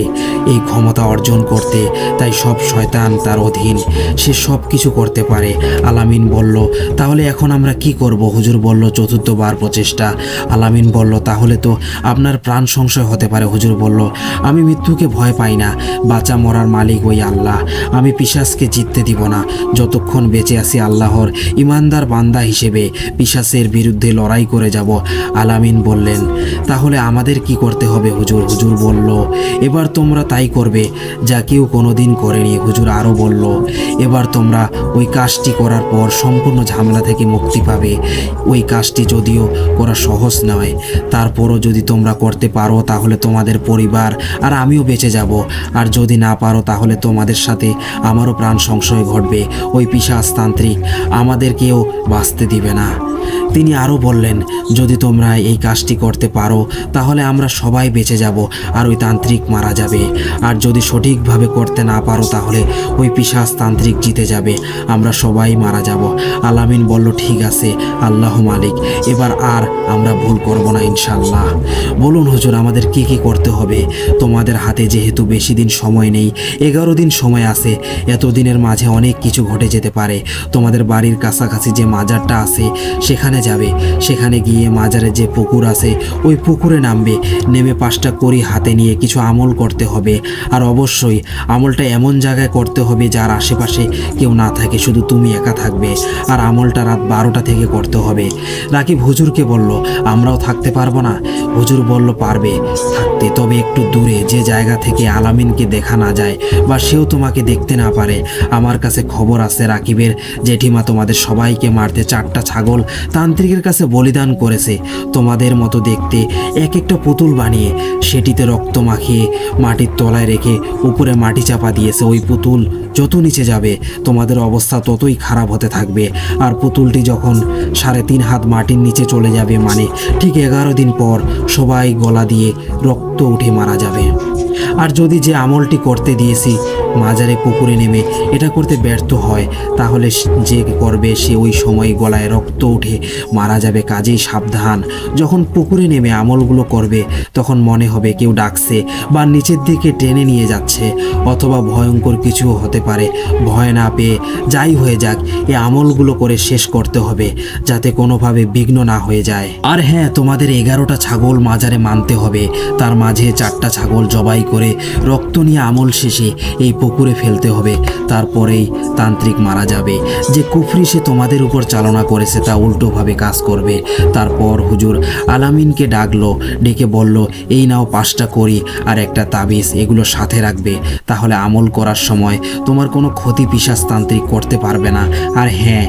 এই ক্ষমতা অর্জন করতে। তাই সব শয়তান তার অধীন। সে সব কিছু করতে পারে। আলামিন বলল, তাহলে এখন আমরা কি করব? হুজুর বলল, চতুর্থবার প্রচেষ্টা। আলামিন বলল, তাহলে তো আপনার প্রাণ সংশয় হতে পারে। হুজুর বলল, আমি মৃত্যুকে ভয় পাই না। বাঁচা মরার মালিক ওই আল্লাহ। আমি পিশাচকে জিততে দিব না। যতক্ষণ বেঁচে আছি আল্লাহর ইমানদার বান্দা হিসেবে পিশাচের বিরুদ্ধে লড়াই করে যাব। আলামিন বললেন, তাহলে আমাদের কি করতে হবে হুজুর? হুজুর বলল, এবার তোমরা তাই করবে যা কেউ কোনোদিন করেনি। হুজুর আরও বলল, এবার তোমরা ওই কাজটি করার পর সম্পূর্ণ ঝামেলা থেকে মুক্তি পাবে। ওই কাজটি যদিও করা সহজ নয়, তারপরও যদি তোমরা করতে পারো তাহলে তোমাদের পরিবার আর আমিও বেঁচে যাব। আর যদি না পারো তাহলে তোমাদের সাথে আমারও প্রাণ সংশয় ঘটবে। ওই পিশাচতান্ত্রিক আমাদেরকেও বাঁচতে দিবে না। তিনি আরও বললেন, যদি তোমরা এই কাজটি করতে পারো তাহলে আমরা সবাই বেঁচে যাব আর ওই তান্ত্রিক মারা যাবে। আর যদি সঠিকভাবে করতে না পারো তাহলে ওই পিশাচতান্ত্রিক জিতে যাবে, আমরা সবাই মারা যাব। আলামিন বলল, ঠিক আছে আল্লাহ মালিক, এবার আর আমরা ভুল করব না ইনশাল্লাহ। বলুন হুজুর, আমাদের কি কি করতে হবে? তোমাদের হাতে যেহেতু বেশি দিন সময় নেই, 11 দিন সময় আছে। এতদিনের মাঝে অনেক কিছু ঘটে যেতে পারে। তোমাদের বাড়ির কাছাকাছি যে মাজারটা আছে সেখানে সেখানে যাবে, সেখানে গিয়ে মাজারে যে পুকুর আছে ওই পুকুরে নামবে, নেমে 5টা কড়ি হাতে নিয়ে কিছু আমল করতে হবে। আর অবশ্যই আমলটা এমন জায়গায় করতে হবে যার আশেপাশে কেউ না থাকে, শুধু তুমি একা থাকবে। আর আমলটা রাত 12টা থেকে করতে হবে। রাকিব হুজুরকে বলল, আমরাও থাকতে পারবো না? হুজুর বলল, পারবে থাকতে, তবে একটু দূরে, যে জায়গা থেকে আলামিনকে দেখা না যায় বা সেও তোমাকে দেখতে না পারে। আমার কাছে খবর আছে রাকিবের জেঠিমা তোমাদের সবাইকে মারতে 4টা ছাগল তান্ত্রিকের কাছে বলিদান করেছে, তোমাদের মতো দেখতে এক একটা পুতুল বানিয়ে সেটিতে রক্ত মাখিয়ে মাটির তলায় রেখে উপরে মাটি চাপা দিয়েছে। ওই পুতুল যত নিচে যাবে তোমাদের অবস্থা ততই খারাপ হতে থাকবে। আর পুতুলটি যখন 3.5 হাত মাটির নিচে চলে যাবে, মানে ঠিক 11 দিন পর সবাই গলা দিয়ে রক্ত উঠে মারা যাবে। আর যদি যে আমলটি করতে দিয়েছি মাজারে পুকুরে নেমে এটা করতে ব্যর্থ হয়, তাহলে যে করবে সে ওই সময় গলায় রক্ত উঠে মারা যাবে। কাজেই সাবধান, যখন পুকুরে নেমে আমলগুলো করবে তখন মনে হবে কেউ ডাকছে বা নিচের দিকে টেনে নিয়ে যাচ্ছে, অথবা ভয়ঙ্কর কিছু হতে পারে। ভয় না পেয়ে যাই হয়ে যাক এই আমলগুলো করে শেষ করতে হবে, যাতে কোনোভাবে বিঘ্ন না হয়ে যায়। আর হ্যাঁ, তোমাদের 11টা ছাগল মাজারে মানতে হবে, তার মাঝে 4টা ছাগল জবাই করে রক্ত নিয়ে আমল শেষে এই পুকুরে ফেলতে হবে। তারপরেই তান্ত্রিক মারা যাবে। যে কুফরি সে তোমাদের উপর চালনা করেছে তা উল্টোভাবে কাজ করবে। তারপর হুজুর আলামিনকে ডাকলো, ডেকে বলল, এই নাও 5টা কড়ি আর একটা তাবিজ, এগুলো সাথে রাখবে, তাহলে আমল করার সময় তোমার কোনো ক্ষতি পিশাচ তান্ত্রিক করতে পারবে না। আর হ্যাঁ,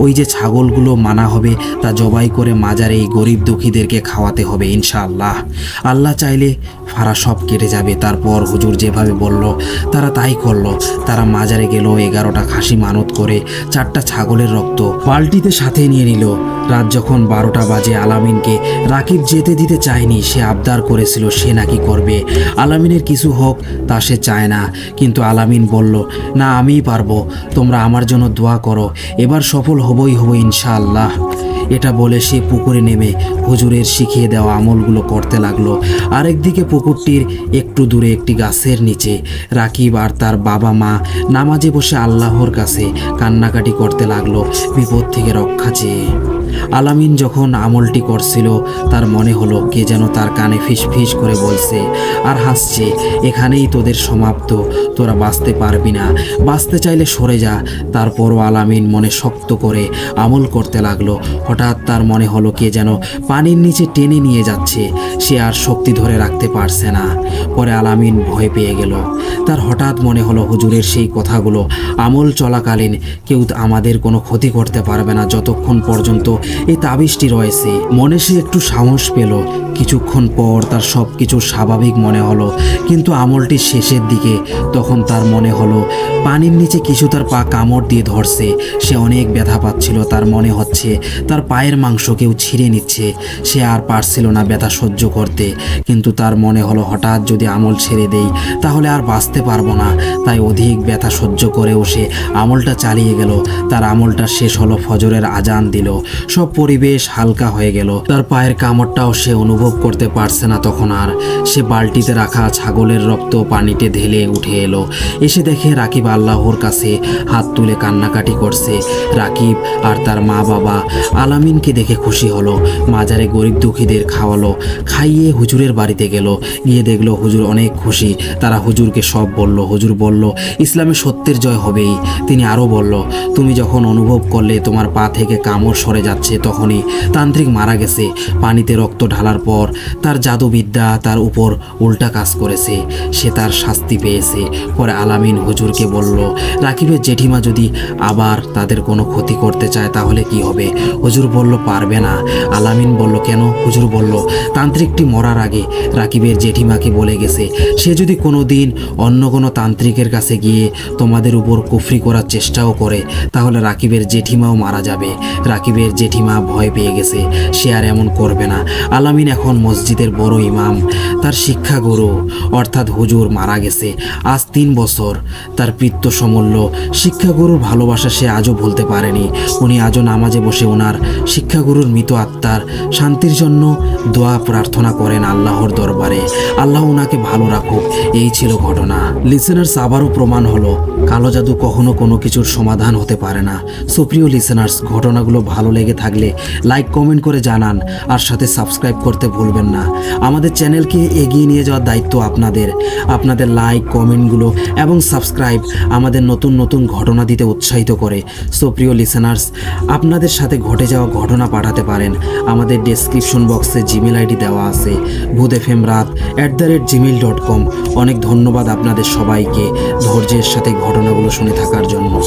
ওই যে ছাগলগুলো মানা হবে তা জবাই করে মাজারে এই গরিব দুঃখীদেরকে খাওয়াতে হবে ইনশাআল্লাহ। আল্লাহ চাইলে ফারা সব কেটে যাবে। তারপর হুজুর যেভাবে বলল তারা তাই করলো। তারা মাজারে গেল, 11টা খাসি মানত করে 4টা ছাগলের রক্ত বালতিতে সাথে নিয়ে নিল। রাত যখন 12টা বাজে, আলামিনকে রাকিব যেতে দিতে চায়নি। সে আবদার করেছিল সে নাকি করবে, আলামিনের কিছু হোক তা সে চায় না। কিন্তু আলামিন বলল, না আমিই পারবো, তোমরা আমার জন্য দোয়া করো, এবার সফল হবই ইনশাআল্লাহ। এটা বলে সে পুকুরে নেমে হুজুরের শিখিয়ে দেওয়া আমলগুলো করতে লাগলো। আরেকদিকে পুকুরটির একটু দূরে একটি গাছের নিচে রাকিব আর তার বাবা মা নামাজে বসে আল্লাহর কাছে কান্নাকাটি করতে লাগলো, বিপদ থেকে রক্ষা চেয়ে। আলামিন যখন আমলটি করছিল তার মনে হলো কে যেন তার কানে ফিস ফিস করে বলছে আর হাসছে, এখানেই তোদের সমাপ্ত, তোরা বাঁচতে পারবি না, বাঁচতে চাইলে সরে যা। তারপরও আলামিন মনে শক্ত করে আমল করতে লাগলো। হঠাৎ তার মনে হলো কে যেন পানির নিচে টেনে নিয়ে যাচ্ছে, সে আর শক্তি ধরে রাখতে পারছে না। পরে আলামিন ভয় পেয়ে গেল। তার হঠাৎ মনে হলো হুজুরের সেই কথাগুলো, আমল চলাকালীন কেউ আমাদের কোনো ক্ষতি করতে পারবে না যতক্ষণ পর্যন্ত এই তাবিজটি রয়েছে। মনে সে একটু সাহস পেল। কিছুক্ষণ পর তার সব কিছু স্বাভাবিক মনে হলো, কিন্তু আমলটির শেষের দিকে তখন তার মনে হলো পানির নিচে কিছু তার পা কামড় দিয়ে ধরছে। সে অনেক ব্যথা পাচ্ছিল, তার মনে হচ্ছে তার পায়ের মাংস কেউ ছিঁড়ে নিচ্ছে। সে আর পারছিল না ব্যথা সহ্য করতে, কিন্তু তার মনে হলো হঠাৎ যদি আমল ছেড়ে দেই তাহলে আর বাঁচতে পারবো না। তাই অধিক ব্যথা সহ্য করেও সে আমলটা চালিয়ে গেল। তার আমলটা শেষ হলো, ফজরের আজান দিল, সব পরিবেশ হালকা হয়ে গেল। তার পায়ের কামড়টাও সে অনুভব করতে পারছে না তখন আর। সে বালতিতে রাখা ছাগলের রক্ত পানিতে ঢেলে উঠে এলো। এসে দেখে রাকিব আল্লাহর কাছে হাত তুলে কান্নাকাটি করছে। রাকিব আর তার মা বাবা আলামিনকে দেখে খুশি হলো। মাজারে গরিব দুঃখীদের খাওয়ালো, খাইয়ে হুজুরের বাড়িতে গেল। গিয়ে দেখলো হুজুর অনেক খুশি। তারা হুজুরকে সব বলল। হুজুর বলল, ইসলামে সত্যের জয় হবেই। তিনি আরও বলল, তুমি যখন অনুভব করলে তোমার পা থেকে কামড় সরে যাচ্ছে তখনই তান্ত্রিক মারা গেছে। পানিতে রক্ত ঢালার পর তার জাদুবিদ্যা তার উপর উল্টা কাজ করেছে, সে তার শাস্তি পেয়েছে। পরে আলামিন হুজুরকে বলল, রাকিবের জেঠিমা যদি আবার তাদের কোনো ক্ষতি করতে চায় তাহলে কি হবে? হুজুর বলল, পারবে না। আলামিন বলল, কেন? হুজুর বলল, তান্ত্রিকটি মরার আগে রাকিবের জেঠিমাকে বলে গেছে সে যদি কোনো দিন অন্য কোনো তান্ত্রিকের কাছে গিয়ে তোমাদের উপর কুফরি করার চেষ্টাও করে তাহলে রাকিবের জেঠিমাও মারা যাবে। রাকিবের জেঠিমা ভয় পেয়ে গেছে, সে আর এমন করবে না। আলামিন এখন মসজিদের বড় ইমাম, তার শিক্ষাগুরু অর্থাৎ হুজুর মারা গেছে আজ 3 বছর। তার পিত্ত সমূল্য শিক্ষাগুরুর ভালোবাসা সে আজও ভুলতে পারেনি। উনি আজও নামাজে বসে ওনার শিক্ষাগুরুর মৃত আত্মার শান্তির জন্য দোয়া প্রার্থনা করেন আল্লাহর দরবারে। আল্লাহ ওনাকে ভালো রাখুক। এই ছিল ঘটনা। লিসেনার্স, আবারও প্রমাণ হলো কালো জাদু কখনো কোনো কিছুর সমাধান হতে পারে না। সুপ্রিয় লিসেনার্স, ঘটনাগুলো ভালো লেগে থাকলে লাইক কমেন্ট করে জানান, আর সাথে সাবস্ক্রাইব করতে ভুলবেন না। আমাদের চ্যানেলকে এগিয়ে নিয়ে যাওয়ার দায়িত্ব আপনাদের। আপনাদের লাইক, কমেন্টগুলো এবং সাবস্ক্রাইব আমাদের নতুন নতুন ঘটনা দিতে উৎসাহিত করে। সুপ্রিয় লিসেনার্স, আপনাদের সাথে ঘটে যাওয়া ঘটনা পাঠাতে পারেন। আমাদের ডেসক্রিপশন বক্সে জিমেল আইডি দেওয়া আছে, bhutfmrat@gmail.com। অনেক ধন্যবাদ আপনাদের সবাইকে ধৈর্যের সাথে ঘটনাগুলো শুনে থাকার জন্য।